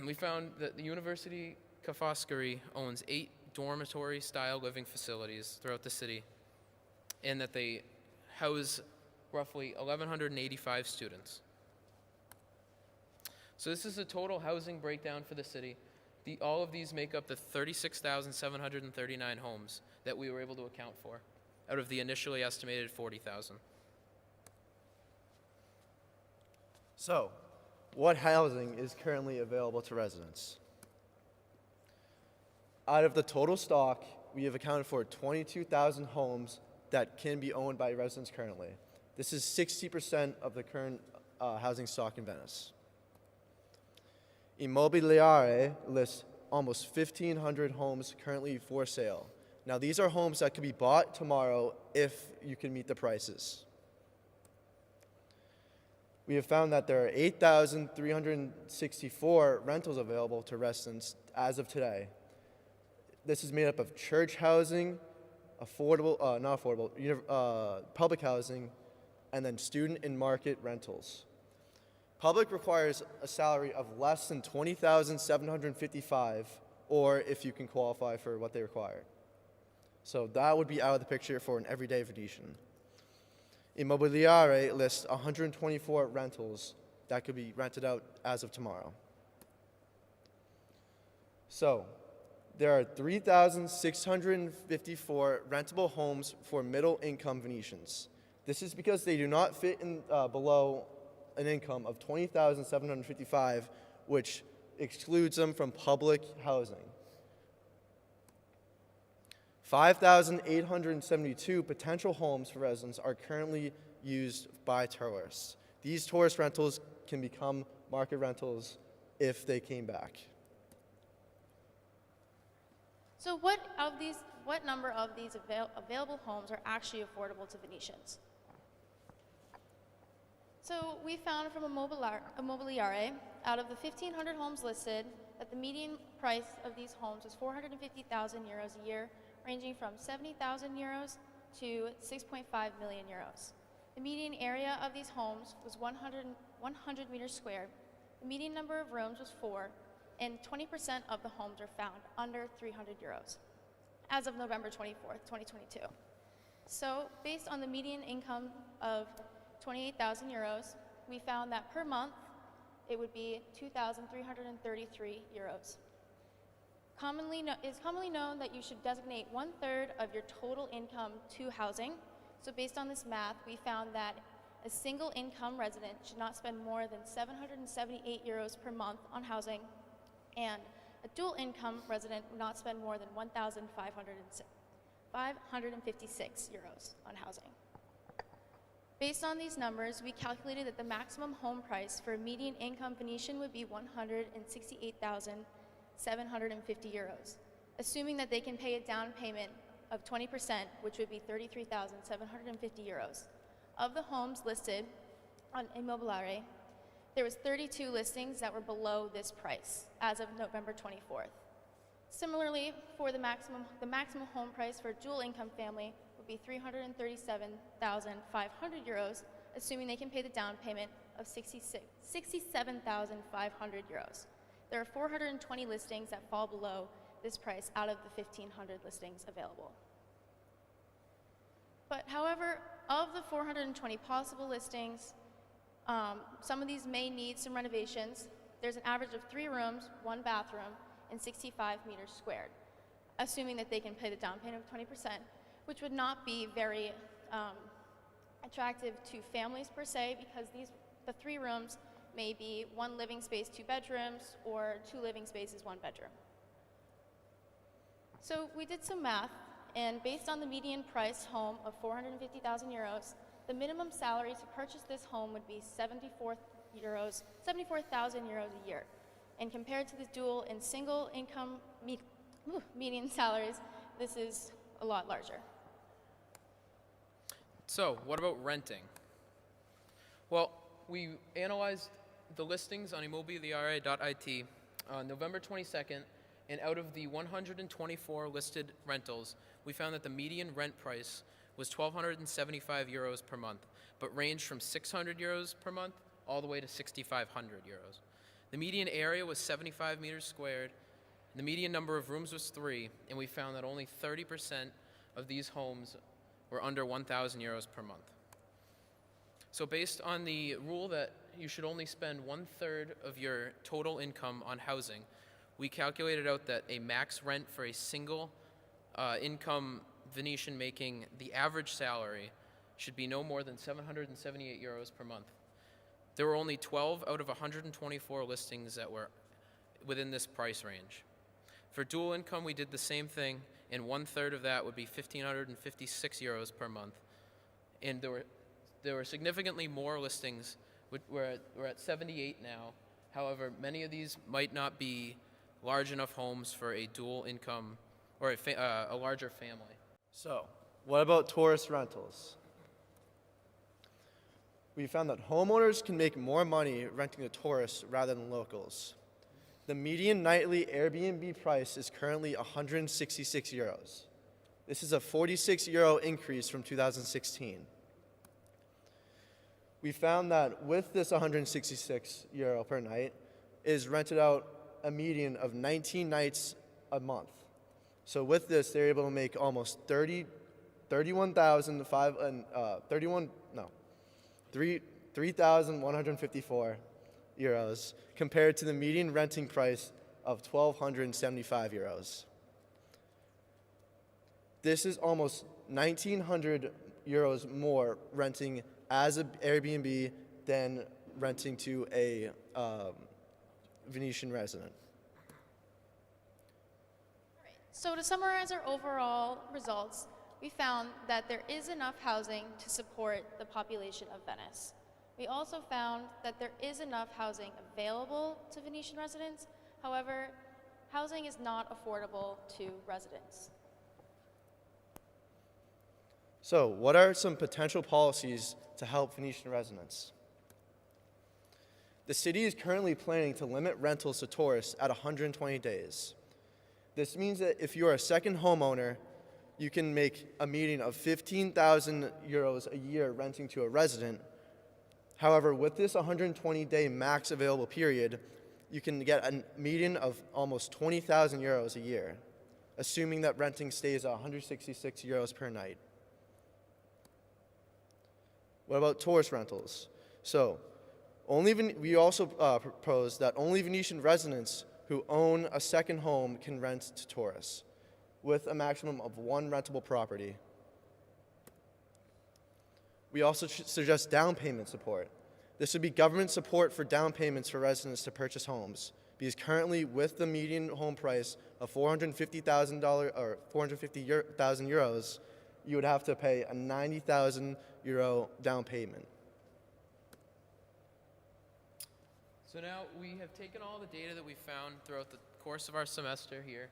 We found that the University Ca' Foscari owns 8 dormitory-style living facilities throughout the city, and that they house roughly 1,185 students. So this is the total housing breakdown for the city. All of these make up the 36,739 homes that we were able to account for out of the initially estimated 40,000. So, what housing is currently available to residents? Out of the total stock, we have accounted for 22,000 homes that can be owned by residents currently. This is 60% of the current housing stock in Venice. Immobiliare lists almost 1,500 homes currently for sale. Now, these are homes that could be bought tomorrow if you can meet the prices. We have found that there are 8,364 rentals available to residents as of today. This is made up of church housing, public housing, and then student and market rentals. Public requires a salary of less than $20,755, or if you can qualify for what they require. So that would be out of the picture for an everyday Venetian. Immobiliare lists 124 rentals that could be rented out as of tomorrow. So there are 3,654 rentable homes for middle-income Venetians. This is because they do not fit in below an income of $20,755, which excludes them from public housing. 5,872 potential homes for residents are currently used by tourists. These tourist rentals can become market rentals if they came back. So what number of these available homes are actually affordable to Venetians? So we found from Immobiliare, out of the 1,500 homes listed, that the median price of these homes was 450,000 euros a year, ranging from 70,000 euros to 6.5 million euros. The median area of these homes was 100 meters squared. The median number of rooms was 4, and 20% of the homes are found under 300 euros as of November 24th, 2022. So based on the median income of 28,000 euros, we found that per month it would be 2,333 euros. It is commonly known that you should designate 1/3 of your total income to housing. So based on this math, we found that a single income resident should not spend more than 778 euros per month on housing, and a dual income resident would not spend more than 1,556 euros on housing. Based on these numbers, we calculated that the maximum home price for a median income Venetian would be 168,750 euros, assuming that they can pay a down payment of 20%, which would be 33,750 euros. Of the homes listed on Immobiliare, there was 32 listings that were below this price as of November 24th. Similarly, for the maximum home price for a dual income family would be 337,500 euros, assuming they can pay the down payment of 67,500 euros. There are 420 listings that fall below this price out of the 1,500 listings available. But however, of the 420 possible listings, some of these may need some renovations. There's an average of 3 rooms, 1 bathroom, and 65 meters squared, assuming that they can pay the down payment of 20%, which would not be very attractive to families per se, because the 3 rooms may be 1 living space, 2 bedrooms, or 2 living spaces, 1 bedroom. So we did some math, and based on the median price home of 450,000 euros, the minimum salary to purchase this home would be 74,000 euros a year. And compared to the dual and single income median salaries, this is a lot larger. So, what about renting? Well, we analyzed the listings on immobiliare.it on November 22nd, and out of the 124 listed rentals, we found that the median rent price was 1,275 euros per month, but ranged from 600 euros per month all the way to 6,500 euros. The median area was 75 meters squared, the median number of rooms was 3, and we found that only 30% of these homes were under 1,000 euros per month. So based on the rule that you should only spend 1/3 of your total income on housing, we calculated out that a max rent for a single income Venetian making the average salary should be no more than 778 euros per month. There were only 12 out of 124 listings that were within this price range. For dual income, we did the same thing, and 1/3 of that would be 1,556 euros per month. And there were significantly more listings. We're at 78 now. However, many of these might not be large enough homes for a dual income or a larger family. So, what about tourist rentals? We found that homeowners can make more money renting to tourists rather than locals. The median nightly Airbnb price is currently 166 euros. This is a 46 euro increase from 2016. We found that with this 166 euro per night, it is rented out a median of 19 nights a month. So with this, they're able to make almost 3,154 euros compared to the median renting price of 1,275 euros. This is almost 1,900 euros more renting as an Airbnb than renting to a Venetian resident. So to summarize our overall results, we found that there is enough housing to support the population of Venice. We also found that there is enough housing available to Venetian residents. However, housing is not affordable to residents. So, what are some potential policies to help Venetian residents? The city is currently planning to limit rentals to tourists at 120 days. This means that if you are a second homeowner, you can make a median of 15,000 euros a year renting to a resident. However, with this 120-day max available period, you can get a median of almost 20,000 euros a year, assuming that renting stays at 166 euros per night. What about tourist rentals? So, we also propose that only Venetian residents who own a second home can rent to tourists, with a maximum of 1 rentable property. We also suggest down payment support. This would be government support for down payments for residents to purchase homes, because currently with the median home price of $450,000 or 450,000 euros, you would have to pay a 90,000 euro down payment. So now we have taken all the data that we found throughout the course of our semester here,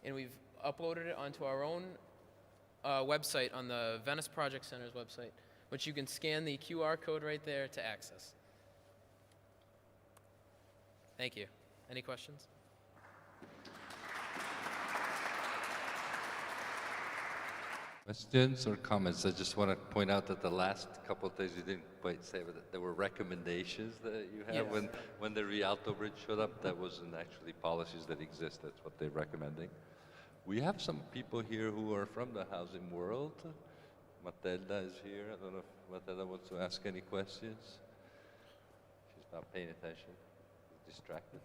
and we've uploaded it onto our own website on the Venice Project Center's website, which you can scan the QR code right there to access. Thank you. Any questions? Questions or comments? I just want to point out that the last couple of days you didn't quite say, but there were recommendations that you have Yes. when the Rialto Bridge showed up. That wasn't actually policies that exist. That's what they're recommending. We have some people here who are from the housing world. Matilda is here. I don't know if Matilda wants to ask any questions. She's not paying attention. She's distracted.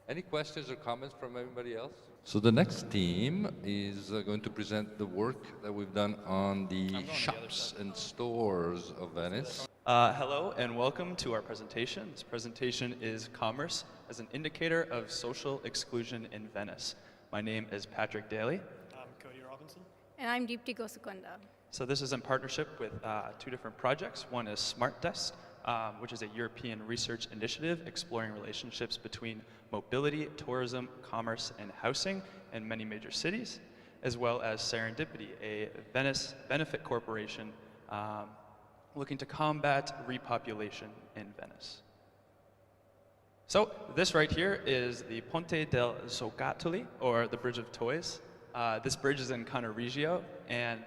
Any questions or comments from anybody else? So the next team is going to present the work that we've done on the shops and stores of Venice. Hello and welcome to our presentation. This presentation is Commerce as an Indicator of Social Exclusion in Venice. My name is Patrick Daly. I'm Cody Robinson. And I'm Deepti Gosukunda. So this is in partnership with two different projects. One is Smart Test, which is a European research initiative exploring relationships between mobility, tourism, commerce, and housing in many major cities, as well as Serendipity, a Venice benefit corporation looking to combat repopulation in Venice. So this right here is the Ponte del Giocattoli, or the Bridge of Toys. This bridge is in Cannaregio, and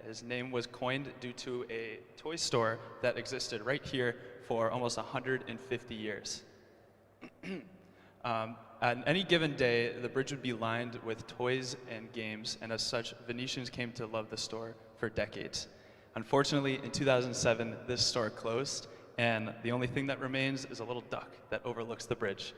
his name was coined due to a toy store that existed right here for almost 150 years. On any given day, the bridge would be lined with toys and games, and as such, Venetians came to love the store for decades. Unfortunately, in 2007, this store closed, and the only thing that remains is a little duck that overlooks the bridge.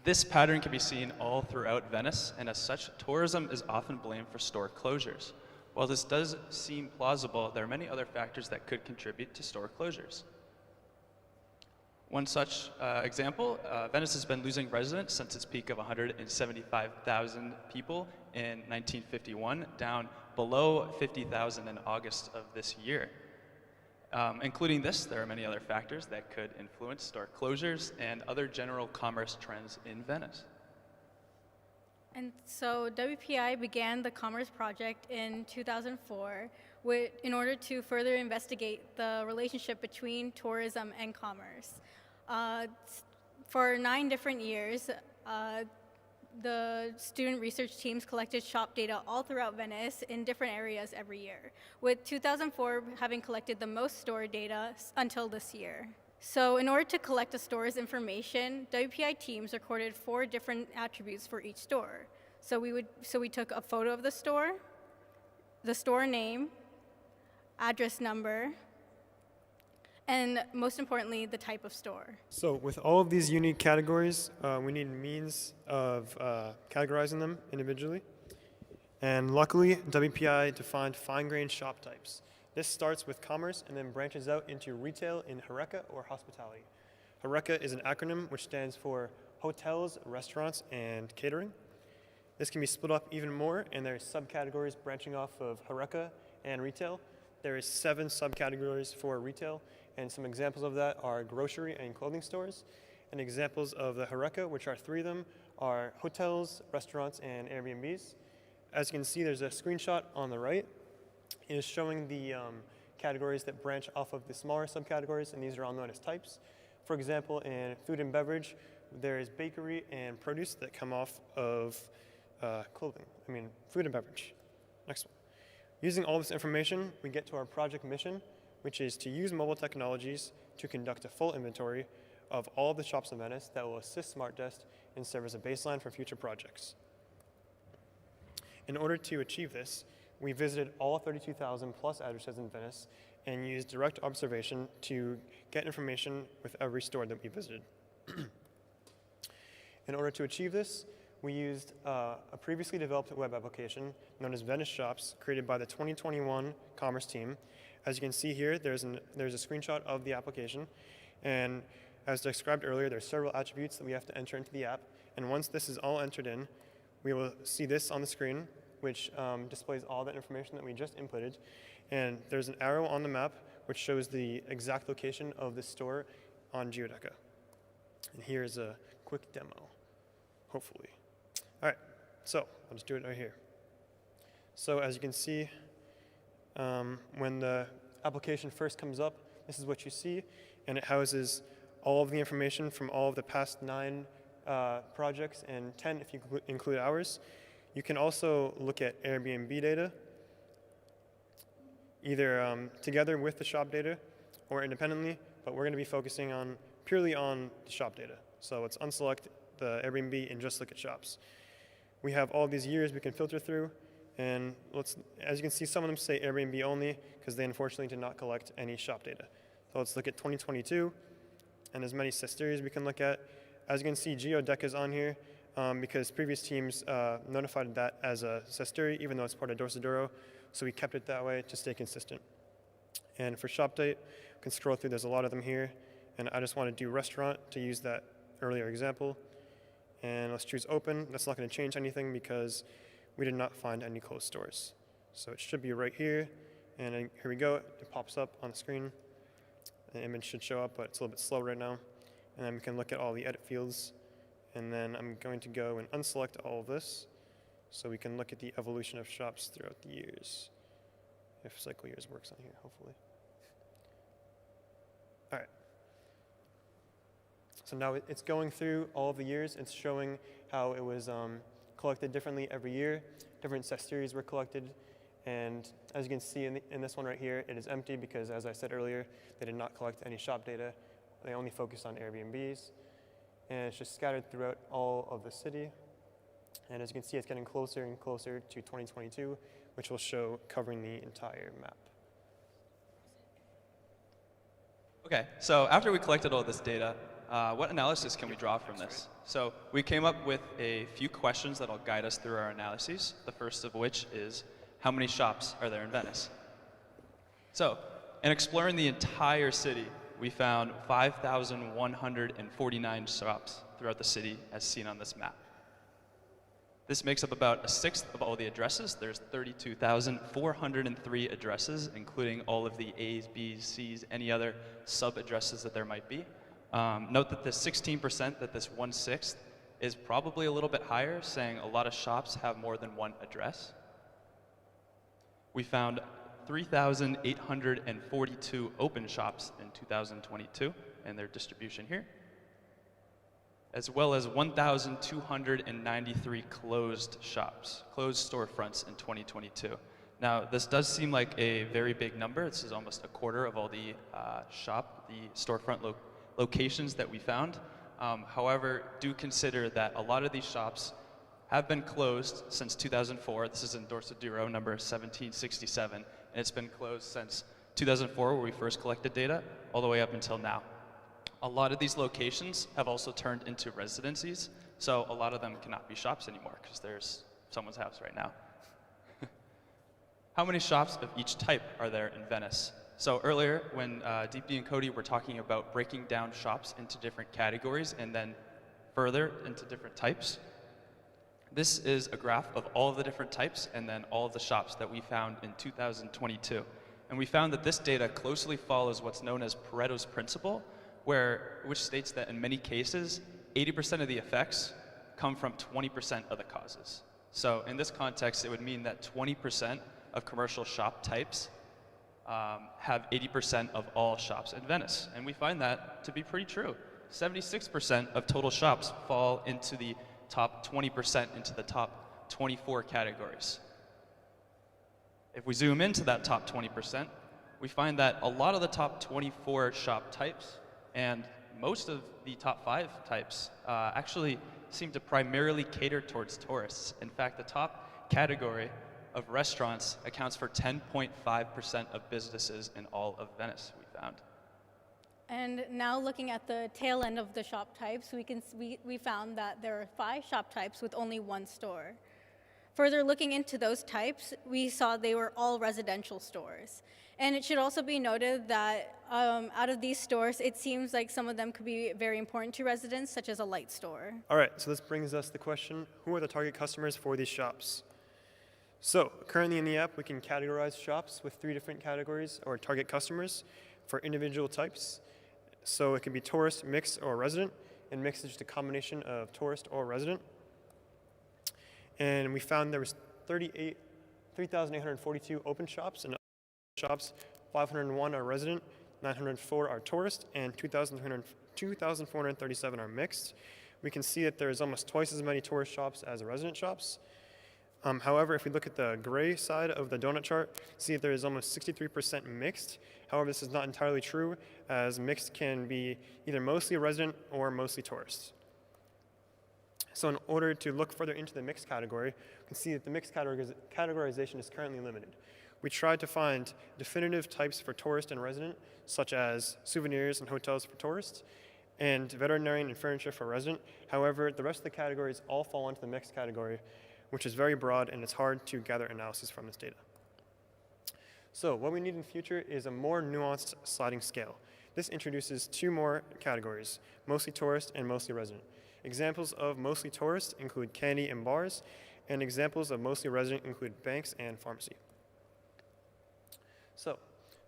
This pattern can be seen all throughout Venice, and as such, tourism is often blamed for store closures. While this does seem plausible, there are many other factors that could contribute to store closures. One such example, Venice has been losing residents since its peak of 175,000 people in 1951, down below 50,000 in August of this year. Including this, there are many other factors that could influence store closures and other general commerce trends in Venice. And so WPI began the Commerce Project in 2004 in order to further investigate the relationship between tourism and commerce. For 9 different years, the student research teams collected shop data all throughout Venice in different areas every year, with 2004 having collected the most store data until this year. So in order to collect a store's information, WPI teams recorded 4 different attributes for each store. So we took a photo of the store name, address number, and most importantly, the type of store. So with all of these unique categories, we need means of categorizing them individually. And luckily, WPI defined fine-grained shop types. This starts with commerce and then branches out into retail in HoReCa or hospitality. HoReCa is an acronym which stands for hotels, restaurants, and catering. This can be split up even more, and there's subcategories branching off of HoReCa and retail. There is 7 subcategories for retail, and some examples of that are grocery and clothing stores. And examples of the HoReCa, which are 3 of them, are hotels, restaurants, and Airbnbs. As you can see, there's a screenshot on the right. It is showing the categories that branch off of the smaller subcategories, and these are all known as types. For example, in food and beverage, there is bakery and produce that come off of food and beverage. Next one. Using all this information, we get to our project mission, which is to use mobile technologies to conduct a full inventory of all the shops in Venice that will assist SmartDesk and serve as a baseline for future projects. In order to achieve this, we visited all 32,000 plus addresses in Venice and used direct observation to get information with every store that we visited. In order to achieve this, we used a previously developed web application known as Venice Shops, created by the 2021 Commerce team. As you can see here, there's a screenshot of the application, and as described earlier, there's several attributes that we have to enter into the app, and once this is all entered in, we will see this on the screen, which displays all that information that we just inputted, and there's an arrow on the map which shows the exact location of the store on Geodeca. And here's a quick demo, hopefully. All right, so I'll just do it right here. So as you can see, when the application first comes up, this is what you see, and it houses all of the information from all of the past 9 projects and 10 if you include ours. You can also look at Airbnb data, either together with the shop data or independently, but we're going to be focusing on purely on the shop data. So let's unselect the Airbnb and just look at shops. We have all these years we can filter through, and as you can see, some of them say Airbnb only because they unfortunately did not collect any shop data. So let's look at 2022 and as many series we can look at. As you can see, Geodeck is on here because previous teams notified that as a Sesteri, even though it's part of Dorsa Duro, so we kept it that way to stay consistent. And for shop date, we can scroll through, there's a lot of them here, and I just want to do restaurant to use that earlier example. And let's choose open. That's not going to change anything because we did not find any closed stores. So it should be right here, and then here we go, it pops up on the screen. The image should show up, but it's a little bit slow right now. And then we can look at all the edit fields. And then I'm going to go and unselect all of this so we can look at the evolution of shops throughout the years. If cycle years works on here, hopefully. All right. So now it's going through all of the years. It's showing how it was collected differently every year. Different series were collected. And as you can see in this one right here, it is empty because, as I said earlier, they did not collect any shop data. They only focused on Airbnbs. And it's just scattered throughout all of the city. And as you can see, it's getting closer and closer to 2022, which will show covering the entire map. Okay, so after we collected all this data, what analysis can we draw from this? So we came up with a few questions that will guide us through our analyses, the first of which is, how many shops are there in Venice? So, in exploring the entire city, we found 5,149 shops throughout the city as seen on this map. This makes up about 1/6 of all the addresses. There's 32,403 addresses, including all of the A's, B's, C's, any other sub-addresses that there might be. Note that the 16%, that this 1/6, is probably a little bit higher, saying a lot of shops have more than one address. We found 3,842 open shops in 2022 and their distribution here, as well as 1,293 closed shops, closed storefronts in 2022. Now, this does seem like a very big number. This is almost a quarter of all the storefront locations that we found. However, do consider that a lot of these shops have been closed since 2004. This is in Dorsa Duro number 1767, and it's been closed since 2004, where we first collected data, all the way up until now. A lot of these locations have also turned into residencies, so a lot of them cannot be shops anymore because there's someone's house right now. How many shops of each type are there in Venice? So earlier, when Deepti and Cody were talking about breaking down shops into different categories and then further into different types, this is a graph of all of the different types and then all of the shops that we found in 2022. And we found that this data closely follows what's known as Pareto's principle, which states that in many cases, 80% of the effects come from 20% of the causes. So in this context, it would mean that 20% of commercial shop types have 80% of all shops in Venice. And we find that to be pretty true. 76% of total shops fall into the top 20%, into the top 24 categories. If we zoom into that top 20%, we find that a lot of the top 24 shop types and most of the top 5 types actually seem to primarily cater towards tourists. In fact, the top category of restaurants accounts for 10.5% of businesses in all of Venice, we found. And now looking at the tail end of the shop types, we found that there are 5 shop types with only 1 store. Further looking into those types, we saw they were all residential stores. And it should also be noted that out of these stores, it seems like some of them could be very important to residents, such as a light store. All right, so this brings us the question, who are the target customers for these shops? So currently in the app, we can categorize shops with 3 different categories or target customers for individual types. So it can be tourist, mixed, or resident, and mixed is just a combination of tourist or resident. And we found there was 3,842 open shops, and shops 501 are resident, 904 are tourist, and 2,437 are mixed. We can see that there's almost twice as many tourist shops as resident shops. However, if we look at the gray side of the donut chart, see that there is almost 63% mixed. However, this is not entirely true, as mixed can be either mostly resident or mostly tourist. So in order to look further into the mixed category, we can see that the mixed categorization is currently limited. We tried to find definitive types for tourist and resident, such as souvenirs and hotels for tourists, and veterinarian and furniture for resident. However, the rest of the categories all fall into the mixed category, which is very broad, and it's hard to gather analysis from this data. So what we need in the future is a more nuanced sliding scale. This introduces two more categories, mostly tourist and mostly resident. Examples of mostly tourist include candy and bars, and examples of mostly resident include banks and pharmacy. So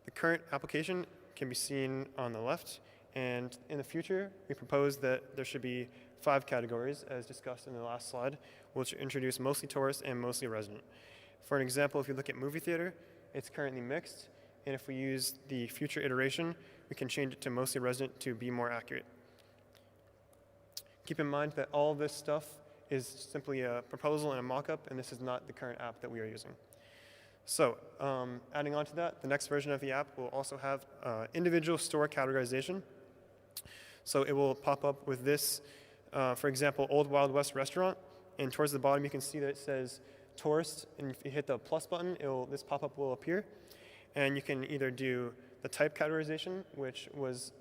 the current application can be seen on the left, and in the future, we propose that there should be 5 categories, as discussed in the last slide, which introduce mostly tourist and mostly resident. For an example, if you look at movie theater, it's currently mixed, and if we use the future iteration, we can change it to mostly resident to be more accurate. Keep in mind that all of this stuff is simply a proposal and a mock-up, and this is not the current app that we are using. So, adding on to that, the next version of the app will also have individual store categorization. So it will pop up with this, for example, Old Wild West restaurant, and towards the bottom you can see that it says tourist, and if you hit the plus button, this pop-up will appear. And you can either do the type categorization, which was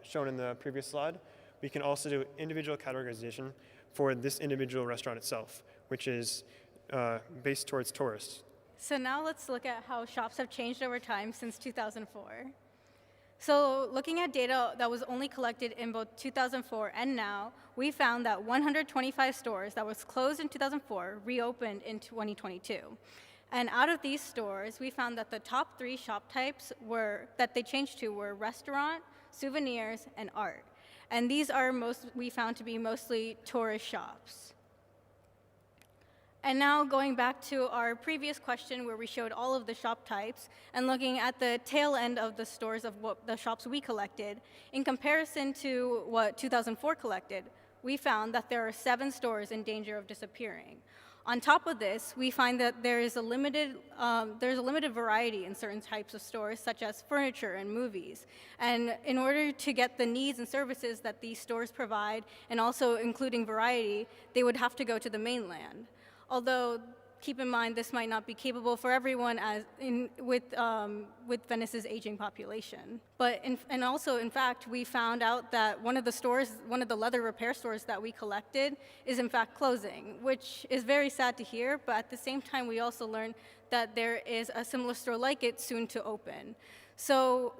shown in the previous slide. We can also do individual categorization for this individual restaurant itself, which is based towards tourists. So now let's look at how shops have changed over time since 2004. So looking at data that was only collected in both 2004 and now, we found that 125 stores that was closed in 2004 reopened in 2022. And out of these stores, we found that the top 3 shop types that they changed to were restaurant, souvenirs, and art. And these are we found to be mostly tourist shops. And now going back to our previous question where we showed all of the shop types and looking at the tail end of the stores of what the shops we collected, in comparison to what 2004 collected, we found that there are 7 stores in danger of disappearing. On top of this, we find that there's a limited variety in certain types of stores, such as furniture and movies. And in order to get the needs and services that these stores provide, and also including variety, they would have to go to the mainland. Although, keep in mind, this might not be capable for everyone with Venice's aging population. And also, in fact, we found out that one of the leather repair stores that we collected is in fact closing, which is very sad to hear, but at the same time, we also learned that there is a similar store like it soon to open. So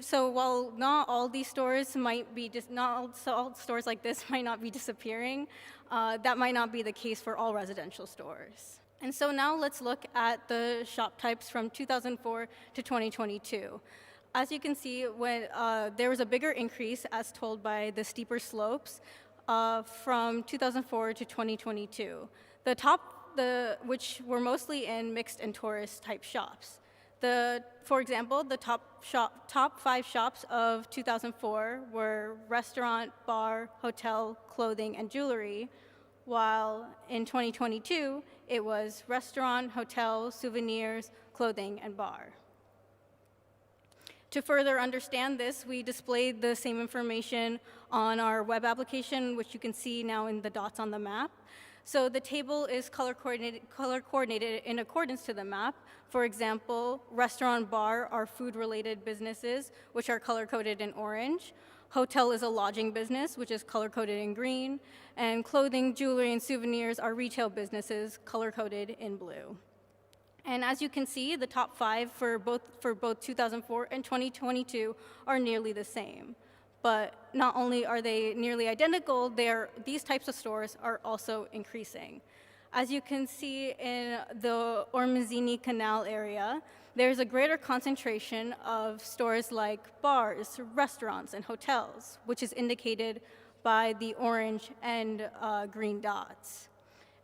while not all these stores not all stores like this might not be disappearing, that might not be the case for all residential stores. And so now let's look at the shop types from 2004 to 2022. As you can see, there was a bigger increase, as told by the steeper slopes, from 2004 to 2022. Which were mostly in mixed and tourist type shops. For example, the top 5 shops of 2004 were restaurant, bar, hotel, clothing, and jewelry, while in 2022, it was restaurant, hotel, souvenirs, clothing, and bar. To further understand this, we displayed the same information on our web application, which you can see now in the dots on the map. So the table is color coordinated in accordance to the map. For example, restaurant, bar are food-related businesses, which are color-coded in orange. Hotel is a lodging business, which is color-coded in green. And clothing, jewelry, and souvenirs are retail businesses, color-coded in blue. And as you can see, the top 5 for both 2004 and 2022 are nearly the same. But not only are they nearly identical, these types of stores are also increasing. As you can see in the Ormezini Canal area, there's a greater concentration of stores like bars, restaurants, and hotels, which is indicated by the orange and green dots.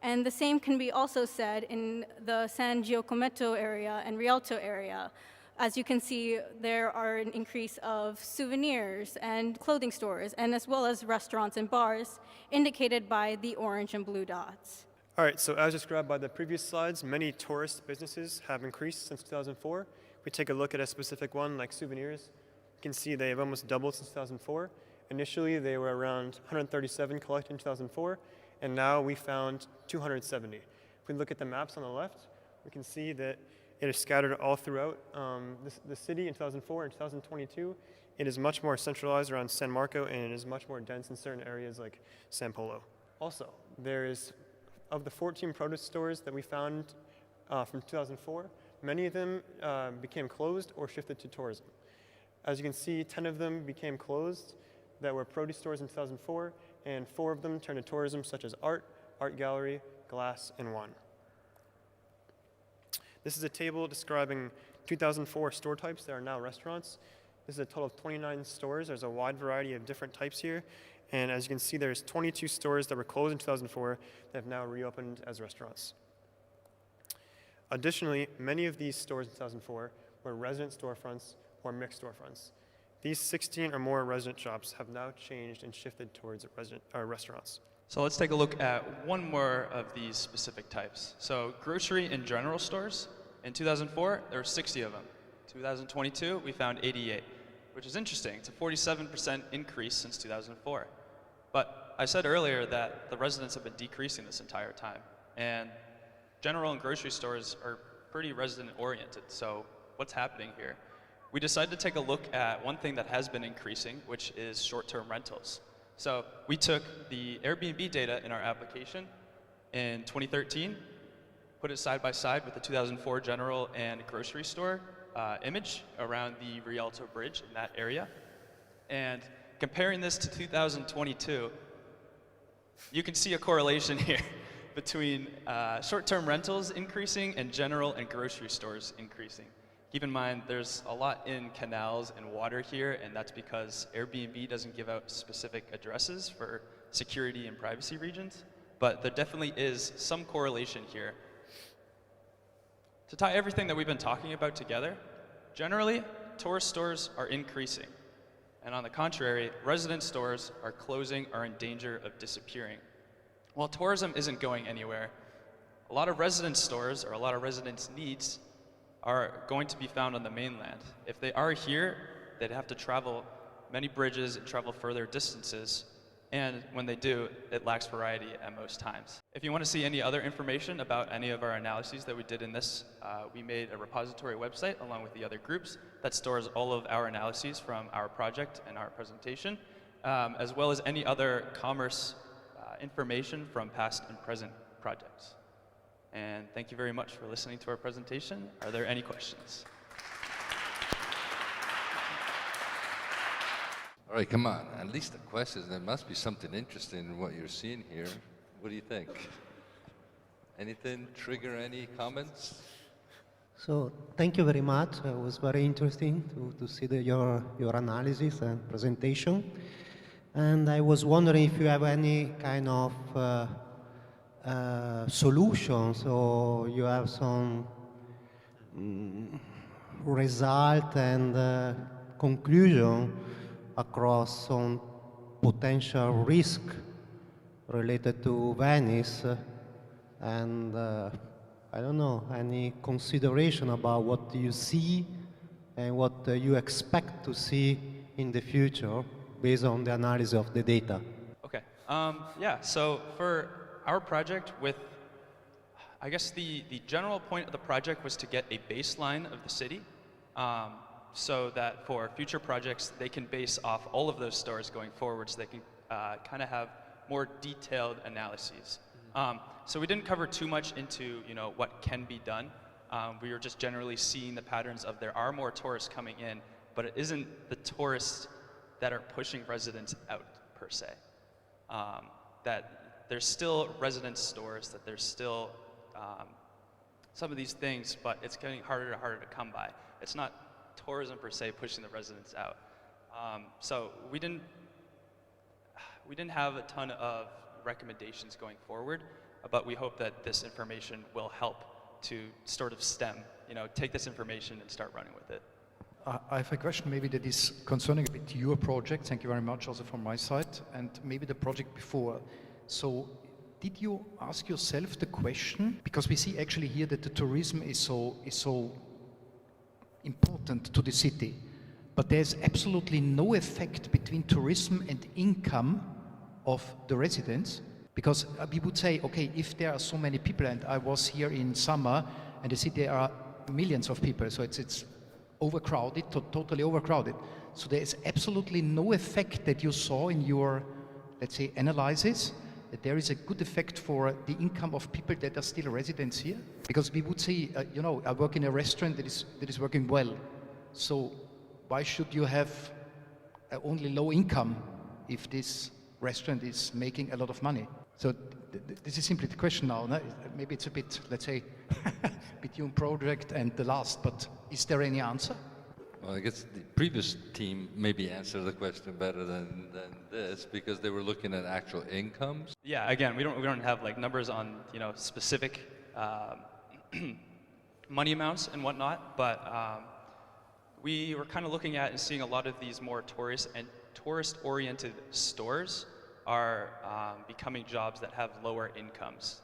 And the same can be also said in the San Giacometto area and Rialto area. As you can see, there are an increase of souvenirs and clothing stores, and as well as restaurants and bars, indicated by the orange and blue dots. All right, so as described by the previous slides, many tourist businesses have increased since 2004. If we take a look at a specific one like souvenirs, you can see they have almost doubled since 2004. Initially, they were around 137 collected in 2004, and now we found 270. If we look at the maps on the left, we can see that it is scattered all throughout the city in 2004 and 2022. It is much more centralized around San Marco, and it is much more dense in certain areas like San Polo. Also, there is, of the 14 produce stores that we found from 2004, many of them became closed or shifted to tourism. As you can see, 10 of them became closed that were produce stores in 2004, and 4 of them turned to tourism, such as art gallery, glass, and wine. This is a table describing 2004 store types that are now restaurants. This is a total of 29 stores. There's a wide variety of different types here. And as you can see, there's 22 stores that were closed in 2004 that have now reopened as restaurants. Additionally, many of these stores in 2004 were resident storefronts or mixed storefronts. These 16 or more resident shops have now changed and shifted towards restaurants. So let's take a look at one more of these specific types. So grocery and general stores. In 2004, there were 60 of them. 2022, we found 88, which is interesting. It's a 47% increase since 2004. But I said earlier that the residents have been decreasing this entire time. And general and grocery stores are pretty resident-oriented. So what's happening here? We decided to take a look at one thing that has been increasing, which is short-term rentals. So we took the Airbnb data in our application in 2013, put it side by side with the 2004 general and grocery store image around the Rialto Bridge in that area. And comparing this to 2022, you can see a correlation here between short-term rentals increasing and general and grocery stores increasing. Keep in mind, there's a lot in canals and water here, and that's because Airbnb doesn't give out specific addresses for security and privacy regions, but there definitely is some correlation here. To tie everything that we've been talking about together, generally, tourist stores are increasing, and on the contrary, resident stores are closing or in danger of disappearing. While tourism isn't going anywhere, a lot of resident stores or a lot of residents' needs are going to be found on the mainland. If they are here, they'd have to travel many bridges and travel further distances, and when they do, it lacks variety at most times. If you want to see any other information about any of our analyses that we did in this, we made a repository website along with the other groups that stores all of our analyses from our project and our presentation, as well as any other commerce information from past and present projects. And thank you very much for listening to our presentation. Are there any questions? All right, come on. At least the questions. There must be something interesting in what you're seeing here. What do you think? Anything trigger any comments? So thank you very much. It was very interesting to see your analysis and presentation. And I was wondering if you have any kind of solutions, or you have some result and conclusion across some potential risk related to Venice, and I don't know, any consideration about what you see and what you expect to see in the future based on the analysis of the data. Okay, yeah, so for our project I guess the general point of the project was to get a baseline of the city so that for future projects, they can base off all of those stores going forward so they can kind of have more detailed analyses. So we didn't cover too much into what can be done. We were just generally seeing the patterns of there are more tourists coming in, but it isn't the tourists that are pushing residents out per se. That there's still resident stores, that there's still some of these things, but it's getting harder and harder to come by. It's not tourism per se pushing the residents out. So we didn't have a ton of recommendations going forward, but we hope that this information will help to sort of take this information and start running with it. I have a question maybe that is concerning a bit your project. Thank you very much also from my side, and maybe the project before. So did you ask yourself the question, because we see actually here that the tourism is so important to the city, but there's absolutely no effect between tourism and income of the residents, because we would say, okay, if there are so many people, and I was here in summer, and the city there are millions of people, so it's overcrowded, totally overcrowded. So there is absolutely no effect that you saw in your, let's say, analysis, that there is a good effect for the income of people that are still residents here? Because we would say, you know, I work in a restaurant that is working well. So why should you have only low income if this restaurant is making a lot of money? So this is simply the question now. No? Maybe it's a bit, let's say, between project and the last, but is there any answer? Well, I guess the previous team maybe answered the question better than this, because they were looking at actual incomes. Yeah, again, we don't have like numbers on, you know, specific money amounts and whatnot, but we were kind of looking at and seeing a lot of these more tourist-oriented stores are becoming jobs that have lower incomes.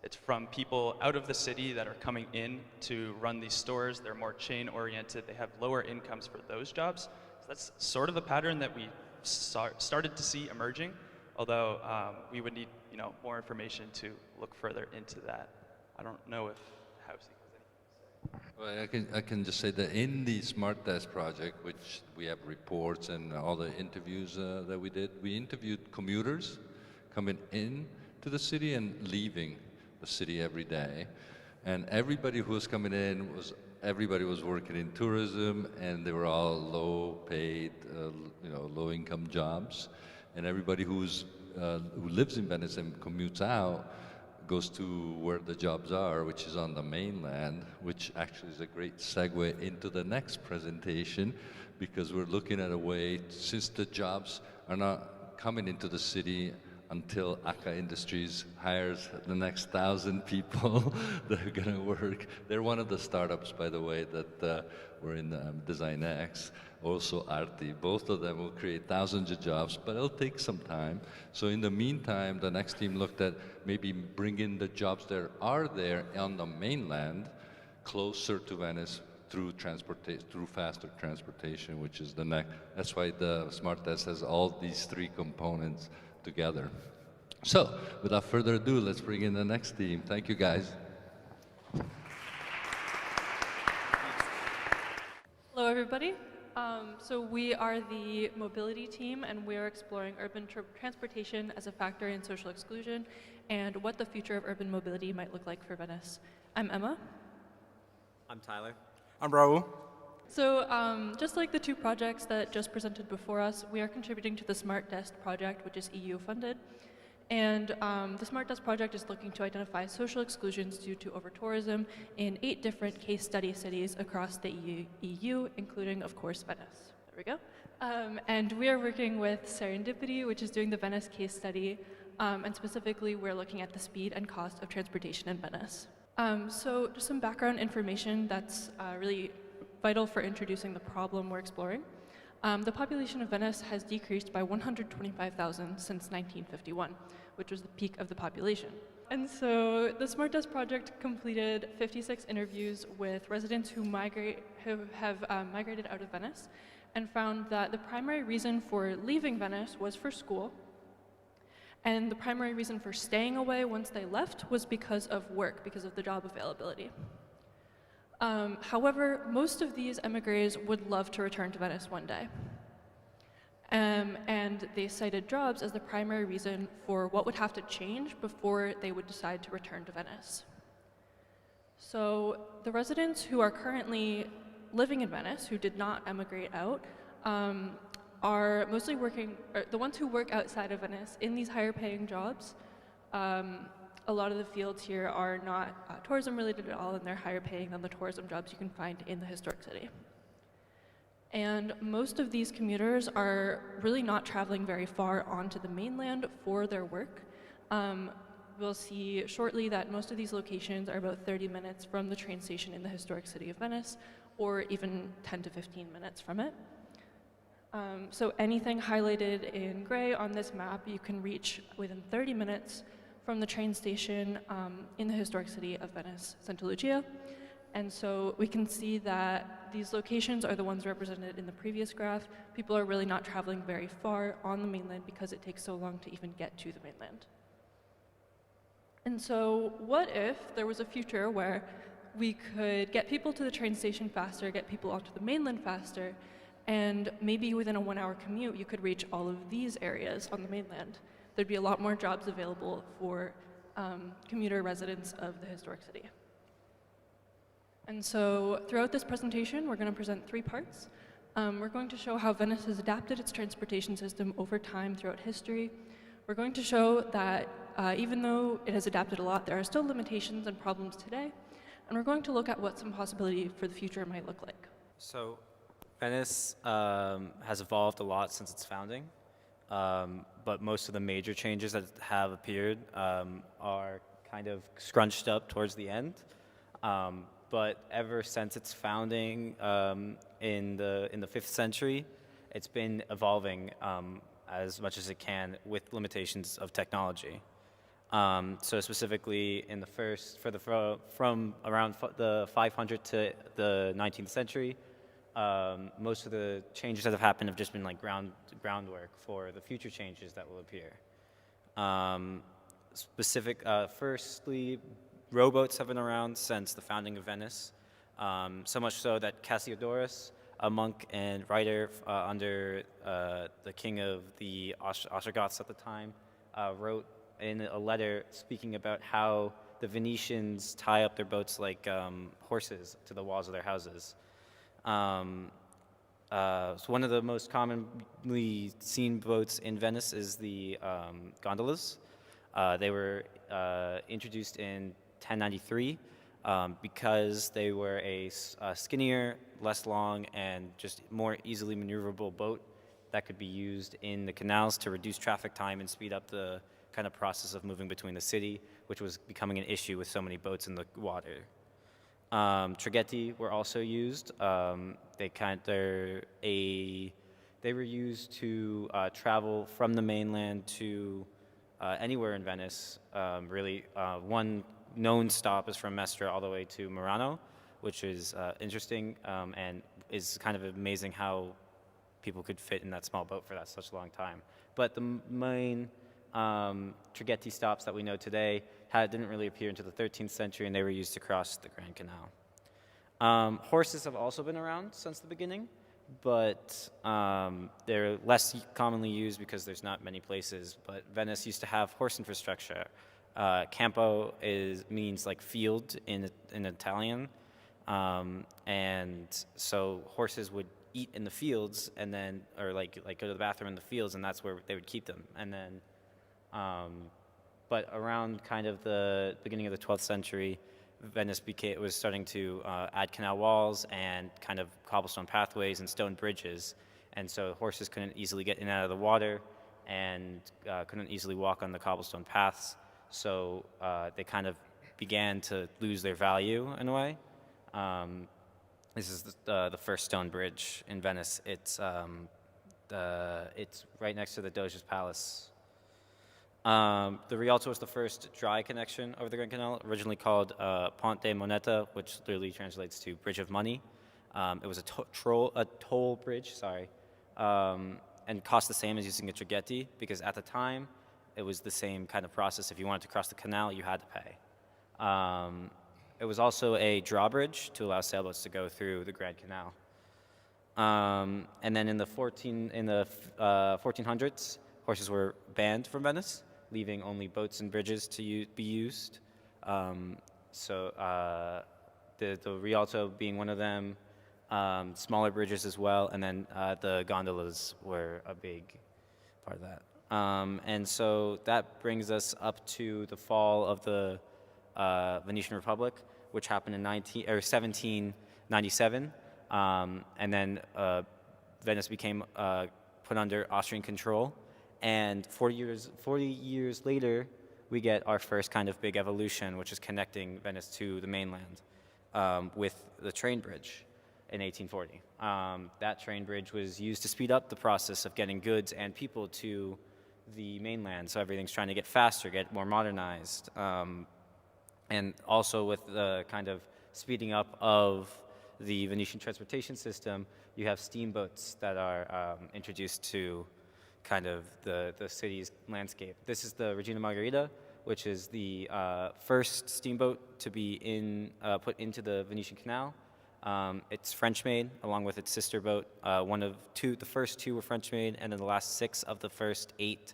It's from people out of the city that are coming in to run these stores. They're more chain-oriented. They have lower incomes for those jobs. So that's sort of the pattern that we started to see emerging, although we would need, you know, more information to look further into that. I don't know if housing has anything to say. Well, I can just say that in the Smart Desk project, which we have reports and all the interviews that we did, we interviewed commuters coming in to the city and leaving the city every day, and everybody who was coming in everybody was working in tourism, and they were all low-paid, you know, low-income jobs, and everybody who lives in Venice and commutes out goes to where the jobs are, which is on the mainland, which actually is a great segue into the next presentation, because we're looking at a way, since the jobs are not coming into the city until Akka Industries hires the next 1,000 people that are going to work. They're one of the startups, by the way, that were in Design X, also Arti. Both of them will create thousands of jobs, but it'll take some time. So in the meantime, the next team looked at maybe bringing the jobs that are there on the mainland closer to Venice through faster transportation, which is the next. That's why the Smart Desk has all these three components together. So, without further ado, let's bring in the next team. Thank you, guys. Hello, everybody. So we are the mobility team, and we are exploring urban transportation as a factor in social exclusion and what the future of urban mobility might look like for Venice. I'm Emma. I'm Tyler. I'm Raul. So just like the two projects that just presented before us, we are contributing to the Smart Desk project, which is EU funded. And the Smart Desk project is looking to identify social exclusions due to over-tourism in 8 different case study cities across the EU, including, of course, Venice. There we go. And we are working with Serendipity, which is doing the Venice case study. And specifically, we're looking at the speed and cost of transportation in Venice. So just some background information that's really vital for introducing the problem we're exploring. The population of Venice has decreased by 125,000 since 1951, which was the peak of the population. And so the Smart Desk project completed 56 interviews with residents who have migrated out of Venice, and found that the primary reason for leaving Venice was for school, and the primary reason for staying away once they left was because of work, because of the job availability. However, most of these emigres would love to return to Venice one day. And they cited jobs as the primary reason for what would have to change before they would decide to return to Venice. So the residents who are currently living in Venice, who did not emigrate out, are mostly working, or the ones who work outside of Venice in these higher paying jobs. A lot of the fields here are not tourism related at all, and they're higher paying than the tourism jobs you can find in the historic city. And most of these commuters are really not traveling very far onto the mainland for their work. We'll see shortly that most of these locations are about 30 minutes from the train station in the historic city of Venice, or even 10 to 15 minutes from it. So anything highlighted in gray on this map, you can reach within 30 minutes from the train station in the historic city of Venice, Santa Lucia. And so we can see that these locations are the ones represented in the previous graph. People are really not traveling very far on the mainland because it takes so long to even get to the mainland. And so what if there was a future where we could get people to the train station faster, get people onto the mainland faster, and maybe within a 1-hour commute, you could reach all of these areas on the mainland. There'd be a lot more jobs available for commuter residents of the historic city. And so throughout this presentation, we're going to present 3 parts. We're going to show how Venice has adapted its transportation system over time throughout history. We're going to show that even though it has adapted a lot, there are still limitations and problems today. And we're going to look at what some possibility for the future might look like. So Venice has evolved a lot since its founding, but most of the major changes that have appeared are kind of scrunched up towards the end. But ever since its founding in the 5th century, it's been evolving as much as it can with limitations of technology. So specifically in the from around the 500 to the 19th century, most of the changes that have happened have just been like groundwork for the future changes that will appear. Firstly, rowboats have been around since the founding of Venice, so much so that Cassiodorus, a monk and writer under the king of the Ostrogoths at the time, wrote in a letter speaking about how the Venetians tie up their boats like horses to the walls of their houses. So one of the most commonly seen boats in Venice is the gondolas. They were introduced in 1093 because they were a skinnier, less long, and just more easily maneuverable boat that could be used in the canals to reduce traffic time and speed up the kind of process of moving between the city, which was becoming an issue with so many boats in the water. Traghetti were also used. They were used to travel from the mainland to anywhere in Venice. Really, one known stop is from Mestre all the way to Murano, which is interesting and is kind of amazing how people could fit in that small boat for that such a long time. But the main traghetti stops that we know today didn't really appear until the 13th century, and they were used to cross the Grand Canal. Horses have also been around since the beginning, but they're less commonly used because there's not many places. But Venice used to have horse infrastructure. Campo means like field in Italian, and so horses would eat in the fields and then, or like go to the bathroom in the fields, and that's where they would keep them. And then, but around kind of the beginning of the 12th century, Venice was starting to add canal walls and kind of cobblestone pathways and stone bridges, and so horses couldn't easily get in and out of the water and couldn't easily walk on the cobblestone paths. So they kind of began to lose their value in a way. This is the first stone bridge in Venice. It's right next to the Doge's Palace. The Rialto was the first dry connection over the Grand Canal, originally called Ponte Moneta, which literally translates to Bridge of Money. It was a toll bridge, and cost the same as using a traghetti, because at the time, it was the same kind of process. If you wanted to cross the canal, you had to pay. It was also a drawbridge to allow sailboats to go through the Grand Canal. And then in the 1400s, horses were banned from Venice, leaving only boats and bridges to be used. The Rialto being one of them, smaller bridges as well, and then the gondolas were a big part of that. And so that brings us up to the fall of the Venetian Republic, which happened in 1797, and then Venice became put under Austrian control. And 40 years later, we get our first kind of big evolution, which is connecting Venice to the mainland with the train bridge. in 1840. That train bridge was used to speed up the process of getting goods and people to the mainland, so everything's trying to get faster, get more modernized. And also with the kind of speeding up of the Venetian transportation system, you have steamboats that are introduced to kind of the city's landscape. This is the Regina Margherita, which is the first steamboat to be put into the Venetian Canal. It's French-made, along with its sister boat. The first two were French-made, and then the last 6 of the first 8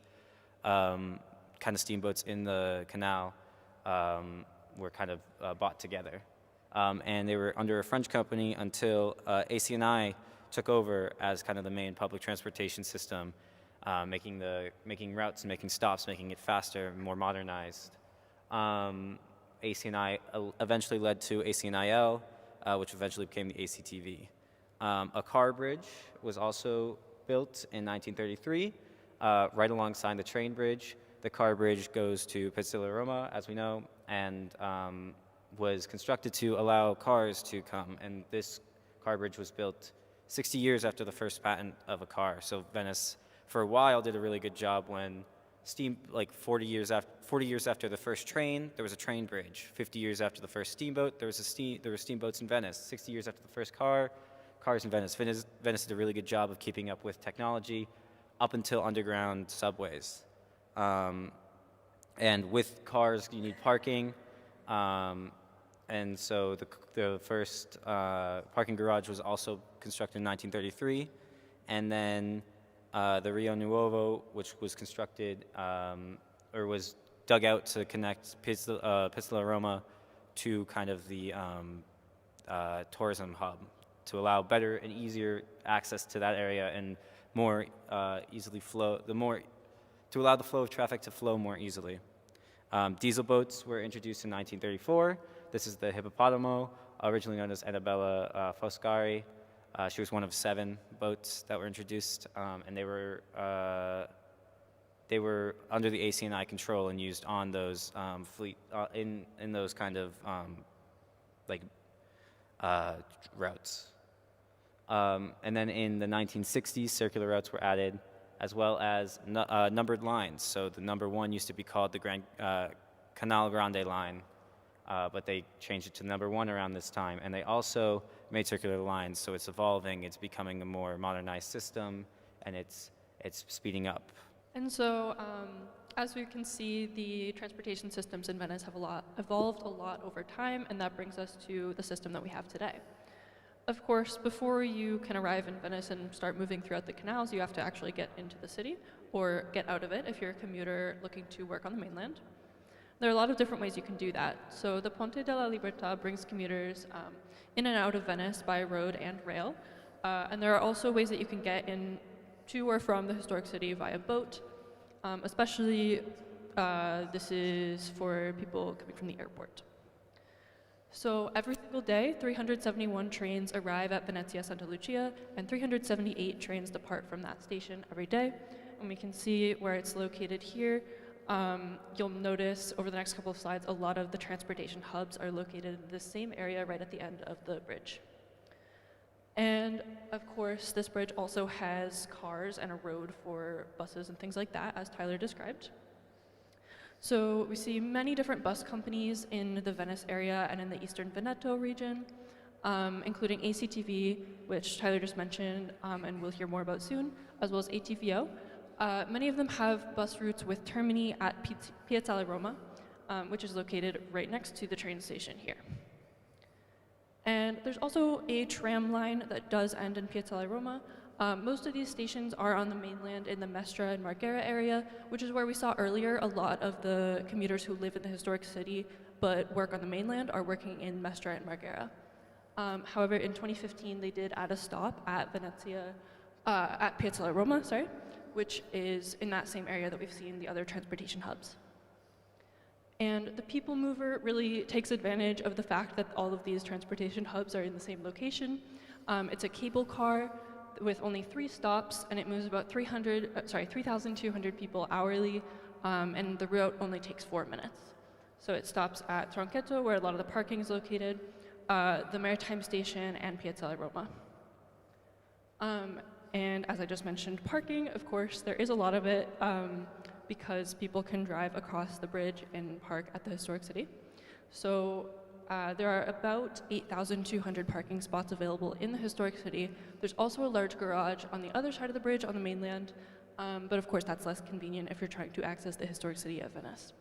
kind of steamboats in the canal were kind of bought together. And they were under a French company until AC&I took over as kind of the main public transportation system, making routes and making stops, making it faster, more modernized. AC&I eventually led to AC&IL, which eventually became the ACTV. A car bridge was also built in 1933, right alongside the train bridge. The car bridge goes to Piazzola Roma, as we know, and was constructed to allow cars to come. And this car bridge was built 60 years after the first patent of a car. So Venice, for a while, did a really good job when 40 years after the first train, there was a train bridge. 50 years after the first steamboat, there were steamboats in Venice. 60 years after the first cars in Venice. Venice did a really good job of keeping up with technology up until underground subways. And with cars, you need parking. And so the first parking garage was also constructed in 1933. And then the Rio Nuovo, which was constructed or was dug out to connect Piazzola Roma to kind of the tourism hub, to allow better and easier access to that area and more easily to allow the flow of traffic to flow more easily. Diesel boats were introduced in 1934. This is the Hippopotamo, originally known as Annabella Foscari. She was one of 7 boats that were introduced, and they were under the AC&I control and used on those in those kind of routes. And then in the 1960s, circular routes were added, as well as numbered lines. So the number 1 used to be called the Canal Grande line, but they changed it to number 1 around this time. And they also made circular lines, so it's evolving, it's becoming a more modernized system, and it's speeding up. And so, as we can see, the transportation systems in Venice have evolved a lot over time, and that brings us to the system that we have today. Of course, before you can arrive in Venice and start moving throughout the canals, you have to actually get into the city or get out of it if you're a commuter looking to work on the mainland. There are a lot of different ways you can do that. So the Ponte della Libertà brings commuters in and out of Venice by road and rail. And there are also ways that you can get in to or from the historic city via boat, especially this is for people coming from the airport. So every single day, 371 trains arrive at Venezia Santa Lucia, and 378 trains depart from that station every day. And we can see where it's located here. You'll notice over the next couple of slides, a lot of the transportation hubs are located in the same area right at the end of the bridge. And of course, this bridge also has cars and a road for buses and things like that, as Tyler described. So we see many different bus companies in the Venice area and in the Eastern Veneto region, including ACTV, which Tyler just mentioned, and we'll hear more about soon, as well as ATVO. Many of them have bus routes with termini at Piazzola Roma, which is located right next to the train station here. And there's also a tram line that does end in Piazzola Roma. Most of these stations are on the mainland in the Mestre and Marghera area, which is where we saw earlier a lot of the commuters who live in the historic city but work on the mainland are working in Mestre and Marghera. However, in 2015, they did add a stop at Piazzola Roma, which is in that same area that we've seen the other transportation hubs. And the People Mover really takes advantage of the fact that all of these transportation hubs are in the same location. It's a cable car with only 3 stops, and it moves about 3,200 people hourly, and the route only takes 4 minutes. So it stops at Tronchetto, where a lot of the parking is located, the Maritime Station, and Piazzale Roma. And as I just mentioned, parking, of course, there is a lot of it because people can drive across the bridge and park at the historic city. So there are about 8,200 parking spots available in the historic city. There's also a large garage on the other side of the bridge on the mainland, but of course that's less convenient if you're trying to access the historic city of Venice.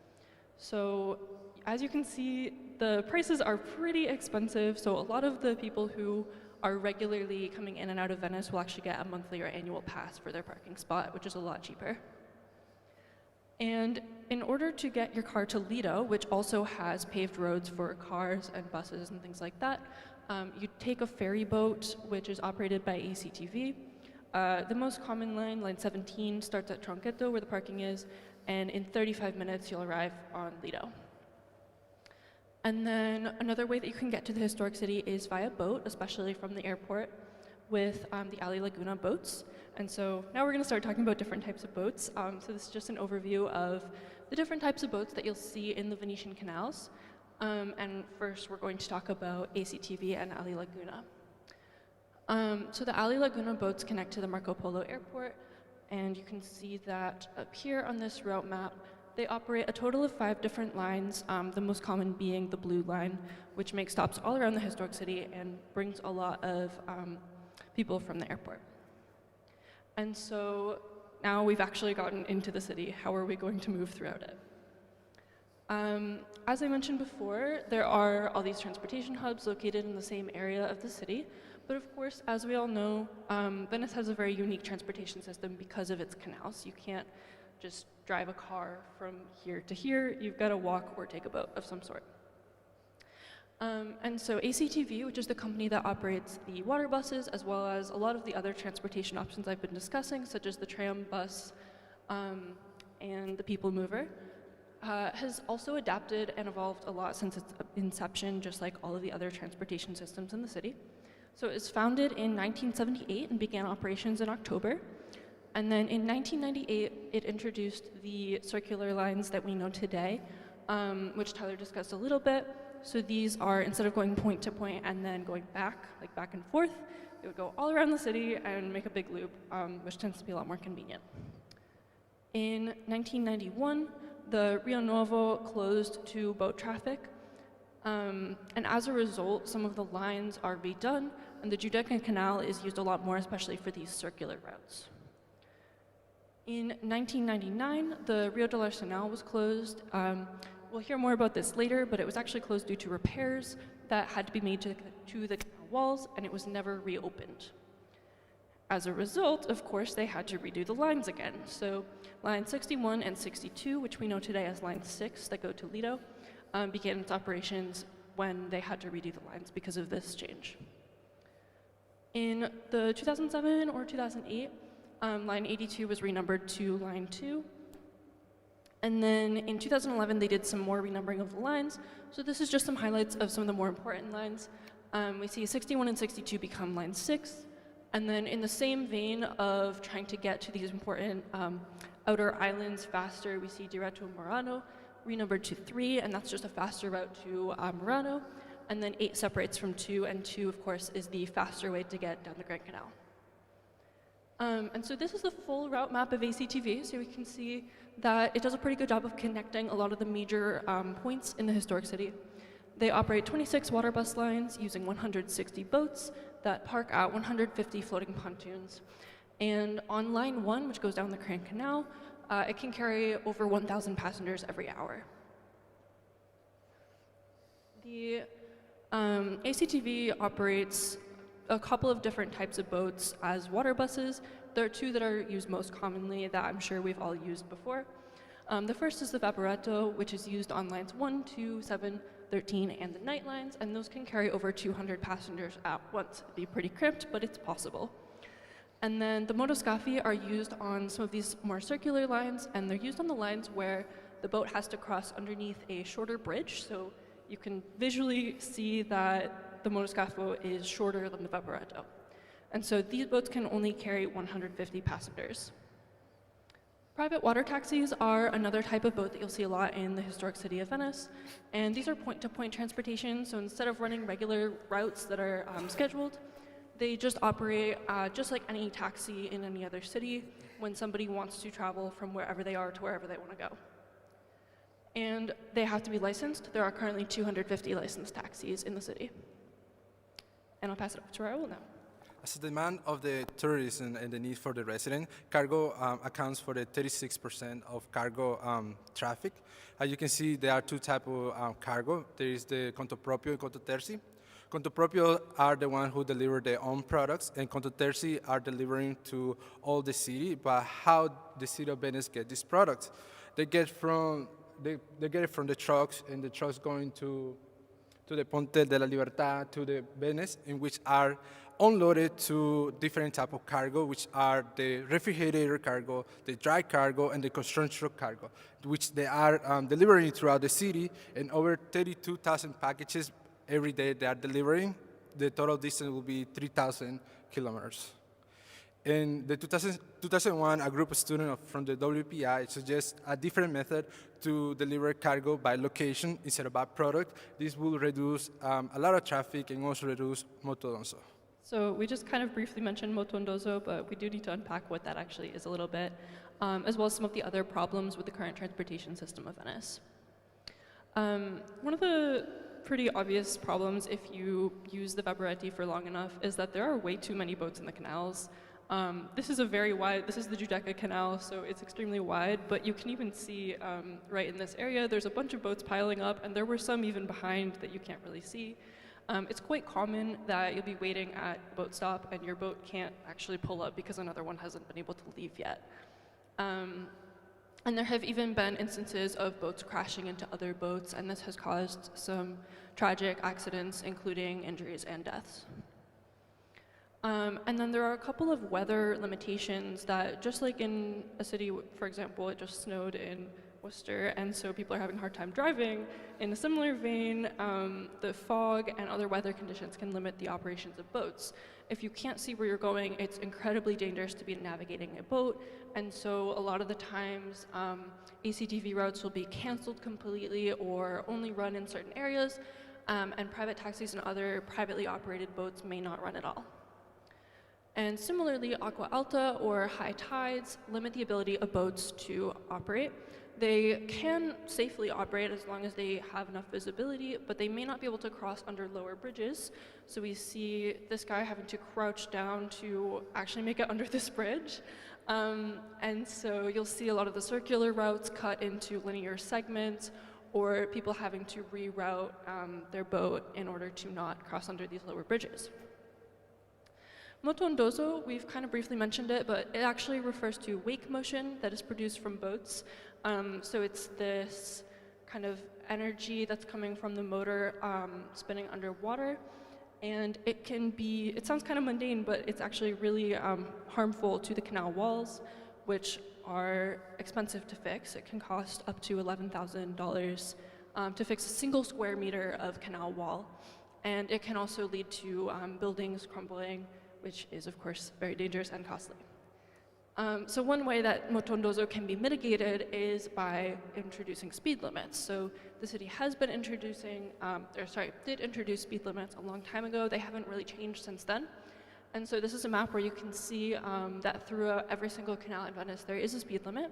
So as you can see, the prices are pretty expensive, so a lot of the people who are regularly coming in and out of Venice will actually get a monthly or annual pass for their parking spot, which is a lot cheaper. And in order to get your car to Lido, which also has paved roads for cars and buses and things like that, you take a ferry boat, which is operated by ACTV. The most common line, line 17, starts at Tronchetto, where the parking is, and in 35 minutes you'll arrive on Lido. And then another way that you can get to the historic city is via boat, especially from the airport, with the Ali Laguna boats. And so now we're going to start talking about different types of boats. So this is just an overview of the different types of boats that you'll see in the Venetian canals. And first we're going to talk about ACTV and Ali Laguna. So the Ali Laguna boats connect to the Marco Polo airport, and you can see that up here on this route map. They operate a total of 5 different lines, the most common being the blue line, which makes stops all around the historic city and brings a lot of people from the airport. And so now we've actually gotten into the city. How are we going to move throughout it? As I mentioned before, there are all these transportation hubs located in the same area of the city. But of course, as we all know, Venice has a very unique transportation system because of its canals. You can't just drive a car from here to here. You've got to walk or take a boat of some sort. And so ACTV, which is the company that operates the water buses, as well as a lot of the other transportation options I've been discussing, such as the tram, bus, and the people mover, has also adapted and evolved a lot since its inception, just like all of the other transportation systems in the city. So it was founded in 1978 and began operations in October. And then in 1998, it introduced the circular lines that we know today, which Tyler discussed a little bit. So these are, instead of going point to point and then going back, like back and forth, it would go all around the city and make a big loop, which tends to be a lot more convenient. In 1991, the Rio Nuovo closed to boat traffic. And as a result, some of the lines are redone, and the Giudecca Canal is used a lot more, especially for these circular routes. In 1999, the Rio dell'Arsenal was closed. We'll hear more about this later, but it was actually closed due to repairs that had to be made to the canal walls, and it was never reopened. As a result, of course, they had to redo the lines again. So line 61 and 62, which we know today as line 6 that go to Lido, began its operations when they had to redo the lines because of this change. In the 2007 or 2008, line 82 was renumbered to line 2. And then in 2011, they did some more renumbering of the lines. So this is just some highlights of some of the more important lines. We see 61 and 62 become line 6. And then in the same vein of trying to get to these important outer islands faster, we see Diretto Murano renumbered to 3, and that's just a faster route to Murano. And then 8 separates from 2, and 2, of course, is the faster way to get down the Grand Canal. And so this is the full route map of ACTV, so we can see that it does a pretty good job of connecting a lot of the major points in the historic city. They operate 26 water bus lines using 160 boats that park at 150 floating pontoons. And on line 1, which goes down the Grand Canal, it can carry over 1,000 passengers every hour. The ACTV operates a couple of different types of boats as water buses. There are 2 that are used most commonly that I'm sure we've all used before. The first is the Vaporetto, which is used on lines 1, 2, 7, 13, and the night lines, and those can carry over 200 passengers at once. It'd be pretty cramped, but it's possible. And then the motoscafi are used on some of these more circular lines, and they're used on the lines where the boat has to cross underneath a shorter bridge, so you can visually see that the motoscafo is shorter than the Vaporetto. And so these boats can only carry 150 passengers. Private water taxis are another type of boat that you'll see a lot in the historic city of Venice. And these are point-to-point transportation, so instead of running regular routes that are scheduled, they just operate just like any taxi in any other city when somebody wants to travel from wherever they are to wherever they want to go. And they have to be licensed. There are currently 250 licensed taxis in the city. And I'll pass it up to Raul now. As the demand of the tourism and the need for the resident, cargo accounts for the 36% of cargo traffic. As you can see, there are two types of cargo. There is the conto proprio and conto terzi. Conto proprio are the ones who deliver their own products, and conto terzi are delivering to all the city. But how the city of Venice get these products? They get it from the trucks, and the trucks going to the Ponte della Libertà, to the Venice, in which are unloaded to different type of cargo, which are the refrigerator cargo, the dry cargo, and the construction cargo, which they are delivering throughout the city, and over 32,000 packages every day they are delivering. The total distance will be 3,000 kilometers. In the 2001, a group of students from the WPI suggests a different method to deliver cargo by location instead of by product. This will reduce a lot of traffic and also reduce motoronzo. So we just kind of briefly mentioned motoronzo, but we do need to unpack what that actually is a little bit, as well as some of the other problems with the current transportation system of Venice. One of the pretty obvious problems if you use the Vaporetti for long enough is that there are way too many boats in the canals. This is the Giudecca Canal, so it's extremely wide, but you can even see right in this area, there's a bunch of boats piling up, and there were some even behind that you can't really see. It's quite common that you'll be waiting at a boat stop and your boat can't actually pull up because another one hasn't been able to leave yet. And there have even been instances of boats crashing into other boats, and this has caused some tragic accidents, including injuries and deaths. And then there are a couple of weather limitations that, just like in a city, for example, it just snowed in Worcester, and so people are having a hard time driving. In a similar vein, the fog and other weather conditions can limit the operations of boats. If you can't see where you're going, it's incredibly dangerous to be navigating a boat, and so a lot of the times ACTV routes will be canceled completely or only run in certain areas, and private taxis and other privately operated boats may not run at all. And similarly, acqua alta or high tides limit the ability of boats to operate. They can safely operate as long as they have enough visibility, but they may not be able to cross under lower bridges. So we see this guy having to crouch down to actually make it under this bridge. And so you'll see a lot of the circular routes cut into linear segments, or people having to reroute their boat in order to not cross under these lower bridges. Motoronzo, we've kind of briefly mentioned it, but it actually refers to wake motion that is produced from boats. So it's this kind of energy that's coming from the motor spinning underwater. And it sounds kind of mundane, but it's actually really harmful to the canal walls, which are expensive to fix. It can cost up to $11,000 to fix a single square meter of canal wall. And it can also lead to buildings crumbling, which is, of course, very dangerous and costly. So one way that motoronzo can be mitigated is by introducing speed limits. So the city has been did introduce speed limits a long time ago. They haven't really changed since then. And so this is a map where you can see that throughout every single canal in Venice there is a speed limit.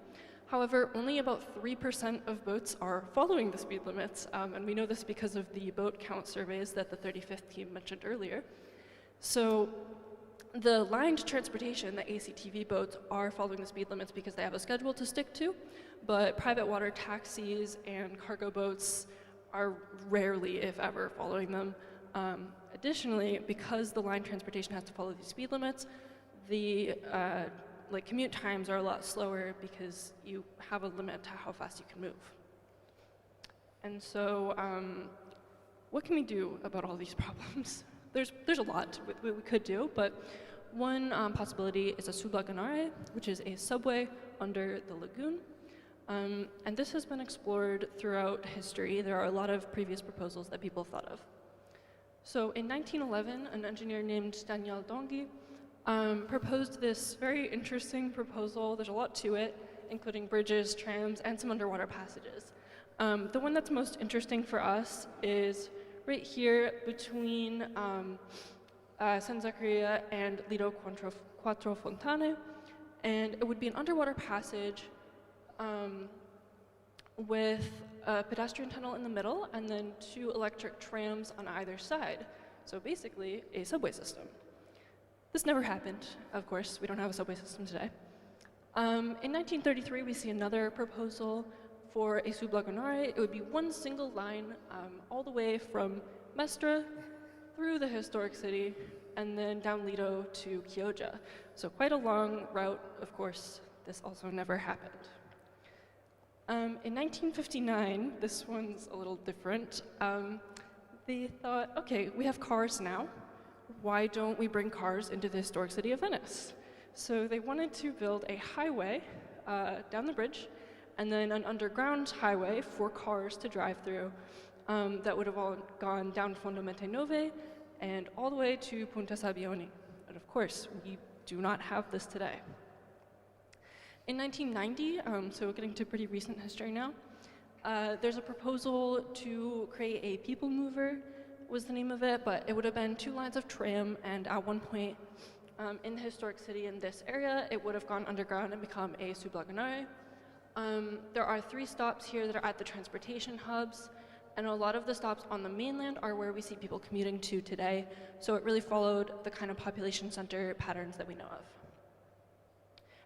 However, only about 3% of boats are following the speed limits, and we know this because of the boat count surveys that the 35th team mentioned earlier. So the lined transportation, the ACTV boats, are following the speed limits because they have a schedule to stick to, but private water taxis and cargo boats are rarely, if ever, following them. Additionally, because the line transportation has to follow these speed limits, the commute times are a lot slower because you have a limit to how fast you can move. And so what can we do about all these problems? There's a lot we could do, but one possibility is a sublagonare, which is a subway under the lagoon. And this has been explored throughout history. There are a lot of previous proposals that people have thought of. So in 1911, an engineer named Daniel Donghi proposed this very interesting proposal. There's a lot to it. including bridges, trams, and some underwater passages. The one that's most interesting for us is right here between San Zaccaria and Lido Quattro Fontane, and it would be an underwater passage with a pedestrian tunnel in the middle and then 2 electric trams on either side. So basically, a subway system. This never happened, of course. We don't have a subway system today. In 1933, we see another proposal for a sublagunare. It would be one single line all the way from Mestre through the historic city and then down Lido to Chioggia. So quite a long route, of course. This also never happened. In 1959, this one's a little different. They thought, okay, we have cars now. Why don't we bring cars into the historic city of Venice? So they wanted to build a highway down the bridge and then an underground highway for cars to drive through that would have all gone down Fondamente Nove and all the way to Punta Sabbioni. But of course, we do not have this today. In 1990, so we're getting to pretty recent history now, there's a proposal to create a people mover, was the name of it, but it would have been 2 lines of tram, and at one point in the historic city in this area, it would have gone underground and become a sublagunare. There are 3 stops here that are at the transportation hubs, and a lot of the stops on the mainland are where we see people commuting to today, so it really followed the kind of population center patterns that we know of.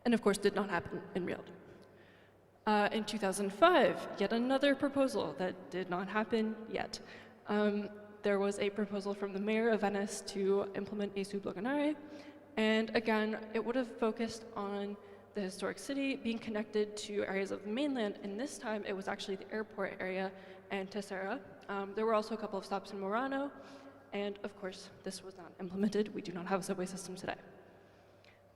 And of course did not happen in reality. In 2005, yet another proposal that did not happen yet. There was a proposal from the mayor of Venice to implement a sublagunare, and again, it would have focused on the historic city being connected to areas of the mainland, and this time it was actually the airport area and Tessera. There were also a couple of stops in Murano, and of course, this was not implemented. We do not have a subway system today.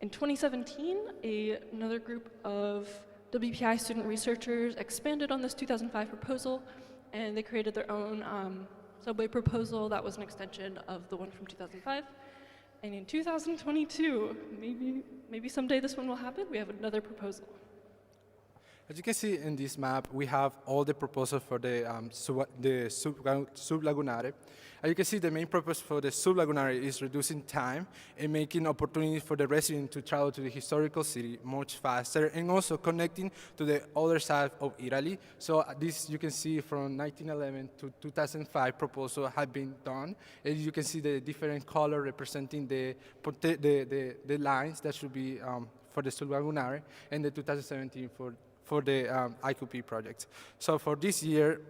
In 2017, another group of WPI student researchers expanded on this 2005 proposal, and they created their own subway proposal that was an extension of the one from 2005. And in 2022, maybe someday this one will happen, we have another proposal. As you can see in this map, we have all the proposals for the sublagunare. As you can see, the main purpose for the sublagunare is reducing time and making opportunities for the resident to travel to the historical city much faster, and also connecting to the other side of Italy. So this you can see from 1911 to 2005 proposal have been done, and you can see the different color representing the lines that should be for the sublagunare, and the 2017 for the IQP project. So for this year,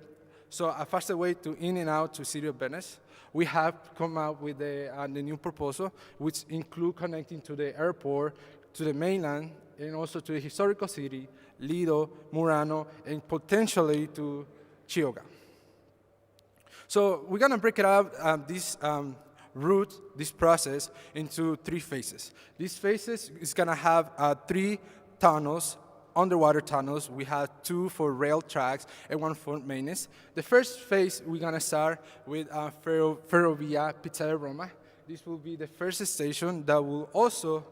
so a faster way to in and out to City of Venice, we have come out with the new proposal, which include connecting to the airport, to the mainland, and also to the historical city, Lido, Murano, and potentially to Chioggia. So we're gonna break it up, this process into 3 phases. These phases is gonna have 3 tunnels, underwater tunnels. We have 2 for rail tracks and 1 for maintenance. The first phase, we're gonna start with Ferrovia Pizzetta Roma. This will be the first station that will also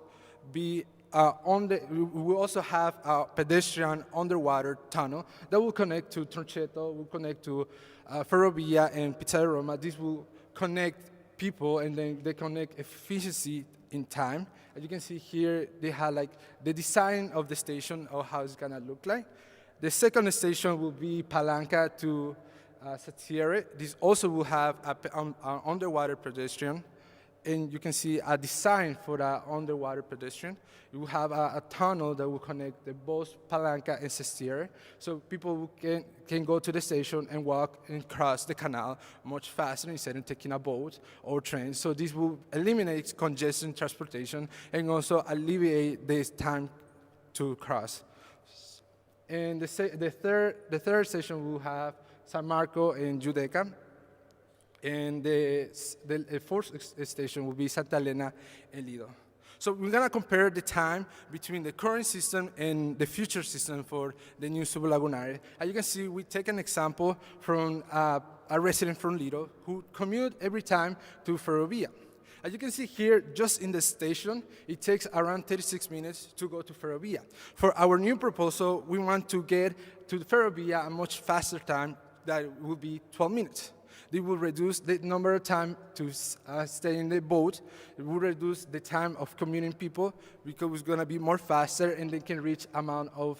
be we will also have a pedestrian underwater tunnel that will connect to Troncheto, will connect to Ferrovia and Pizzetta Roma. This will connect people, and then they connect efficiency in time. As you can see here, they have like the design of the station or how it's gonna look like. The second station will be Palanca to Sattiere. This also will have an underwater pedestrian, and you can see a design for that underwater pedestrian. You will have a tunnel that will connect both Palanca and Sattiere, so people can go to the station and walk and cross the canal much faster instead of taking a boat or train. So this will eliminate congestion transportation and also alleviate this time to cross. And the third station will have San Marco and Giudecca. And the fourth station will be Santa Elena and Lido. So we're gonna compare the time between the current system and the future system for the new sublagunare. As you can see, we take an example from a resident from Lido who commute every time to Ferrovia. As you can see here, just in the station, it takes around 36 minutes to go to Ferrovia. For our new proposal, we want to get to Ferrovia a much faster time that will be 12 minutes. It will reduce the number of time to stay in the boat. It will reduce the time of commuting people because it's going to be more faster and they can reach amount of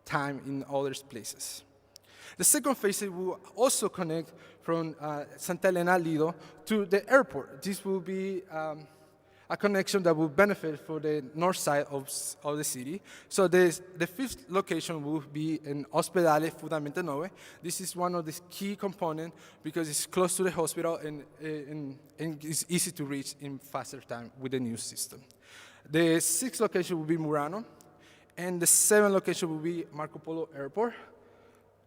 time in other places. The second phase will also connect from Santa Elena Lido to the airport. This will be a connection that will benefit for the north side of the city. So the fifth location will be in Ospedale Fundamente 9. This is one of the key components because it's close to the hospital and it's easy to reach in faster time with the new system. The sixth location will be Murano, and the seventh location will be Marco Polo Airport.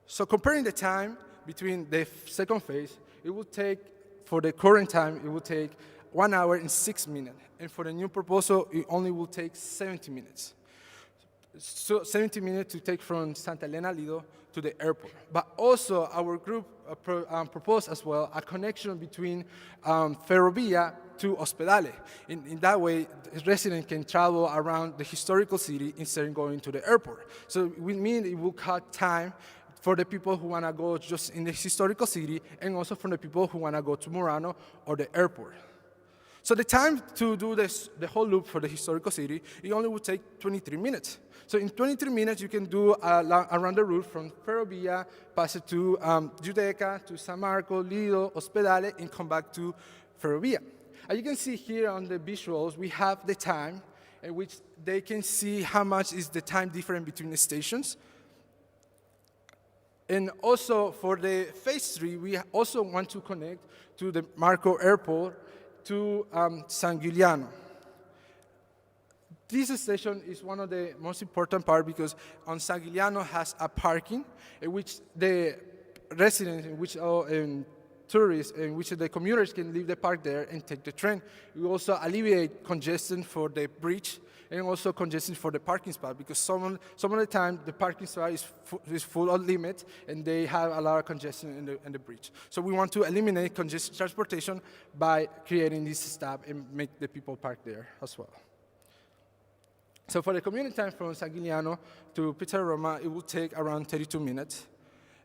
So comparing the time between the second phase, it will take, for the current time, it will take 1 hour and 6 minutes. And for the new proposal, it only will take 70 minutes. So 70 minutes to take from Santa Elena Lido to the airport. But also, our group proposed as well a connection between Ferrovia to Ospedale. In that way, the residents can travel around the historical city instead of going to the airport. So we mean it will cut time for the people who want to go just in the historical city, and also for the people who want to go to Murano or the airport. So the time to do the whole loop for the historical city, it only would take 23 minutes. So in 23 minutes, you can do around the route from Ferrovia, pass it to Giudecca, to San Marco, Lido, Ospedale, and come back to Ferrovia. As you can see here on the visuals, we have the time in which they can see how much is the time difference between the stations. And also for the phase 3, we also want to connect to the Marco Airport to San Giuliano. This station is one of the most important parts because on San Giuliano has a parking in which the residents, in which tourists, in which the commuters can leave the park there and take the train. We also alleviate congestion for the bridge and also congestion for the parking spot because some of the time the parking spot is full of limit and they have a lot of congestion in the bridge. So we want to eliminate congestion transportation by creating this stop and make the people park there as well. So for the commuting time from San Giuliano to Piazza Roma, it will take around 32 minutes.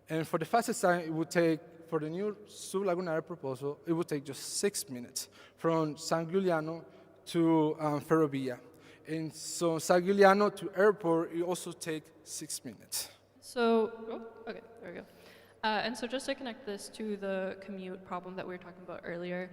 And for the fastest time, it would take, for the new Sublagunare proposal, it would take just 6 minutes from San Giuliano to Ferrovia. And so San Giuliano to airport, it also takes 6 minutes. So, okay, there we go. And so just to connect this to the commute problem that we were talking about earlier,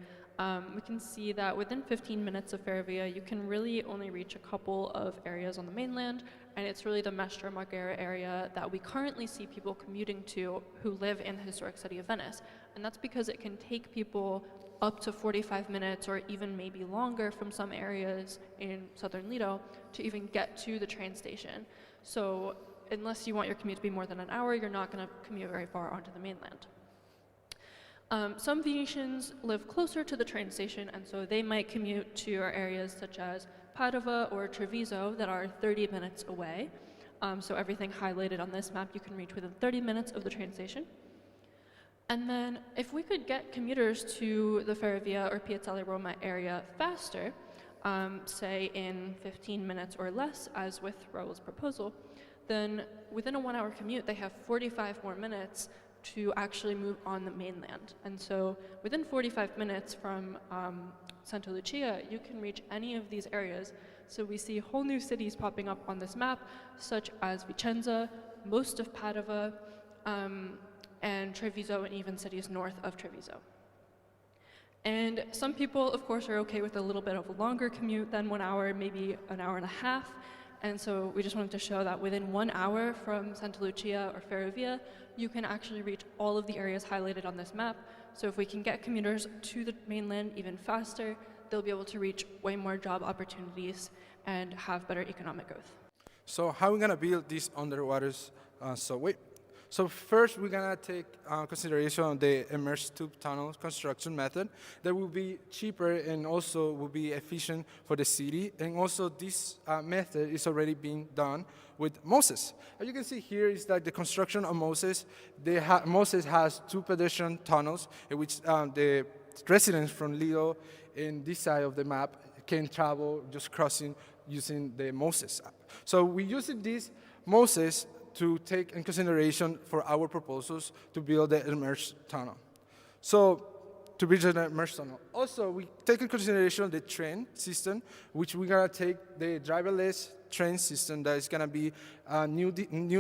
we can see that within 15 minutes of Ferrovia, you can really only reach a couple of areas on the mainland, and it's really the Mestre Marghera area that we currently see people commuting to who live in the historic city of Venice. And that's because it can take people up to 45 minutes or even maybe longer from some areas in southern Lido to even get to the train station. So unless you want your commute to be more than an hour, you're not going to commute very far onto the mainland. Some Venetians live closer to the train station, and so they might commute to areas such as Padova or Treviso that are 30 minutes away. So everything highlighted on this map you can reach within 30 minutes of the train station. And then if we could get commuters to the Ferrovia or Piazzale Roma area faster, say in 15 minutes or less, as with Raul's proposal, then within a 1 hour commute, they have 45 more minutes to actually move on the mainland. And so within 45 minutes from Santa Lucia, you can reach any of these areas. So we see whole new cities popping up on this map, such as Vicenza, most of Padova, and Treviso, and even cities north of Treviso. And some people, of course, are okay with a little bit of a longer commute than 1 hour, maybe an hour and a half. And so we just wanted to show that within 1 hour from Santa Lucia or Ferrovia, you can actually reach all of the areas highlighted on this map. So if we can get commuters to the mainland even faster, they'll be able to reach way more job opportunities and have better economic growth. So how are we going to build this underwater subway? So first, we're going to take consideration of the immersed tube tunnel construction method that will be cheaper and also will be efficient for the city. And also this method is already being done with Moses. As you can see here is that the construction of Moses, Moses has 2 pedestrian tunnels in which the residents from Lido in this side of the map can travel just crossing using the Moses app. So we using this Moses to take in consideration for our proposals to build the immersed tunnel. So to build the immersed tunnel. Also, we take in consideration the train system, which we're gonna take the driverless train system that is gonna be a new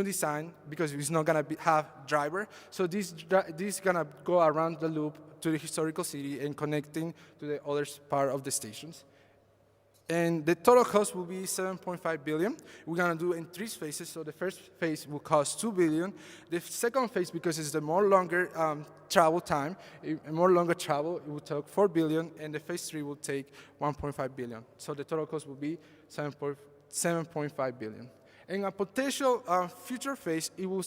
design because it's not gonna have driver. So this is gonna go around the loop to the historical city and connecting to the other part of the stations. And the total cost will be 7.5 billion. We're gonna do in 3 phases. So the first phase will cost 2 billion. The second phase, because it's the more longer travel time, more longer travel, it will take 4 billion, and the phase 3 will take 1.5 billion. So the total cost will be 7.5 billion. In a potential future phase, it will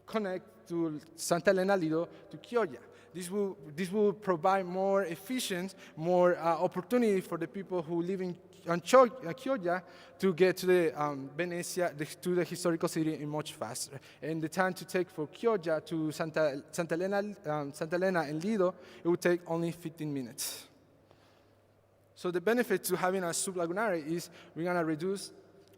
connect to Santa Elena Lido to Chioggia. This will provide more efficient, more opportunity for the people who live in Chioggia to get to the Venezia, to the historical city much faster. And the time to take for Chioggia to Santa Elena and Lido, it will take only 15 minutes. So the benefit to having a sublagunare is we're gonna reduce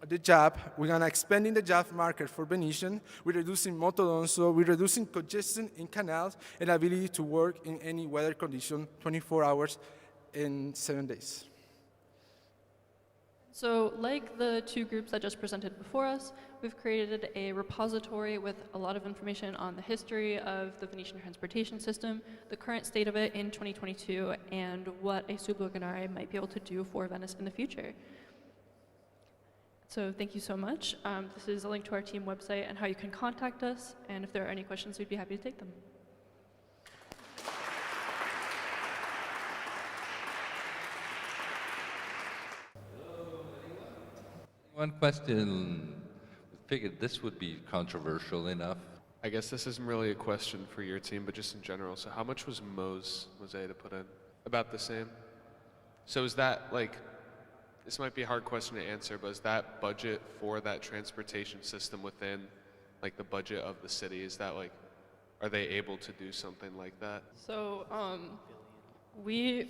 the job, we're gonna expanding the job market for Venetian, we're reducing motodonso, we're reducing congestion in canals, and ability to work in any weather condition 24 hours in 7 days. So like the 2 groups that just presented before us, we've created a repository with a lot of information on the history of the Venetian transportation system, the current state of it in 2022, and what a sublagunare might be able to do for Venice in the future. So thank you so much. This is a link to our team website and how you can contact us, and if there are any questions, we'd be happy to take them. One question. We figured this would be controversial enough. I guess this isn't really a question for your team, but just in general. So how much was Mose to put in? About the same? So is that like, this might be a hard question to answer, but is that budget for that transportation system within like the budget of the city? Is that like, are they able to do something like that? So we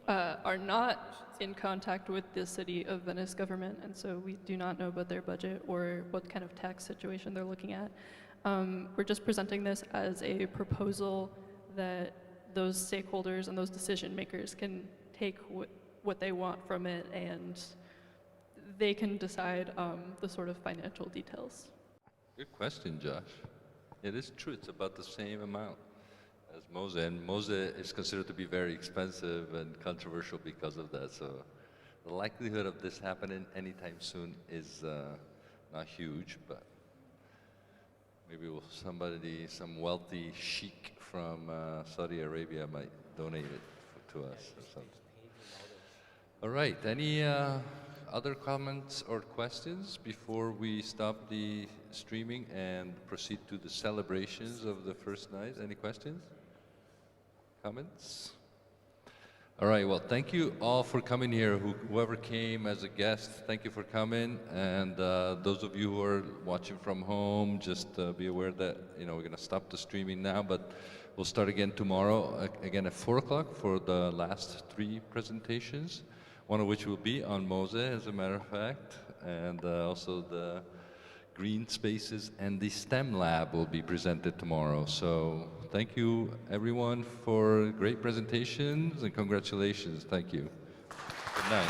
are not in contact with the City of Venice government, and so we do not know about their budget or what kind of tax situation they're looking at. We're just presenting this as a proposal that those stakeholders and those decision makers can take what they want from it, and they can decide the sort of financial details. Good question, Josh. It is true, it's about the same amount as Mose, and Mose is considered to be very expensive and controversial because of that, so the likelihood of this happening anytime soon is not huge, but maybe some wealthy sheik from Saudi Arabia might donate it to us or something. All right, any other comments or questions before we stop the streaming and proceed to the celebrations of the first night? Any questions? Comments? All right, well, thank you all for coming here. Whoever came as a guest, thank you for coming. And those of you who are watching from home, just be aware that we're going to stop the streaming now, but we'll start again tomorrow, again at 4 o'clock for the last 3 presentations, one of which will be on Mose, as a matter of fact, and also the green spaces and the STEM lab will be presented tomorrow. So thank you everyone for great presentations and congratulations. Thank you. Good night.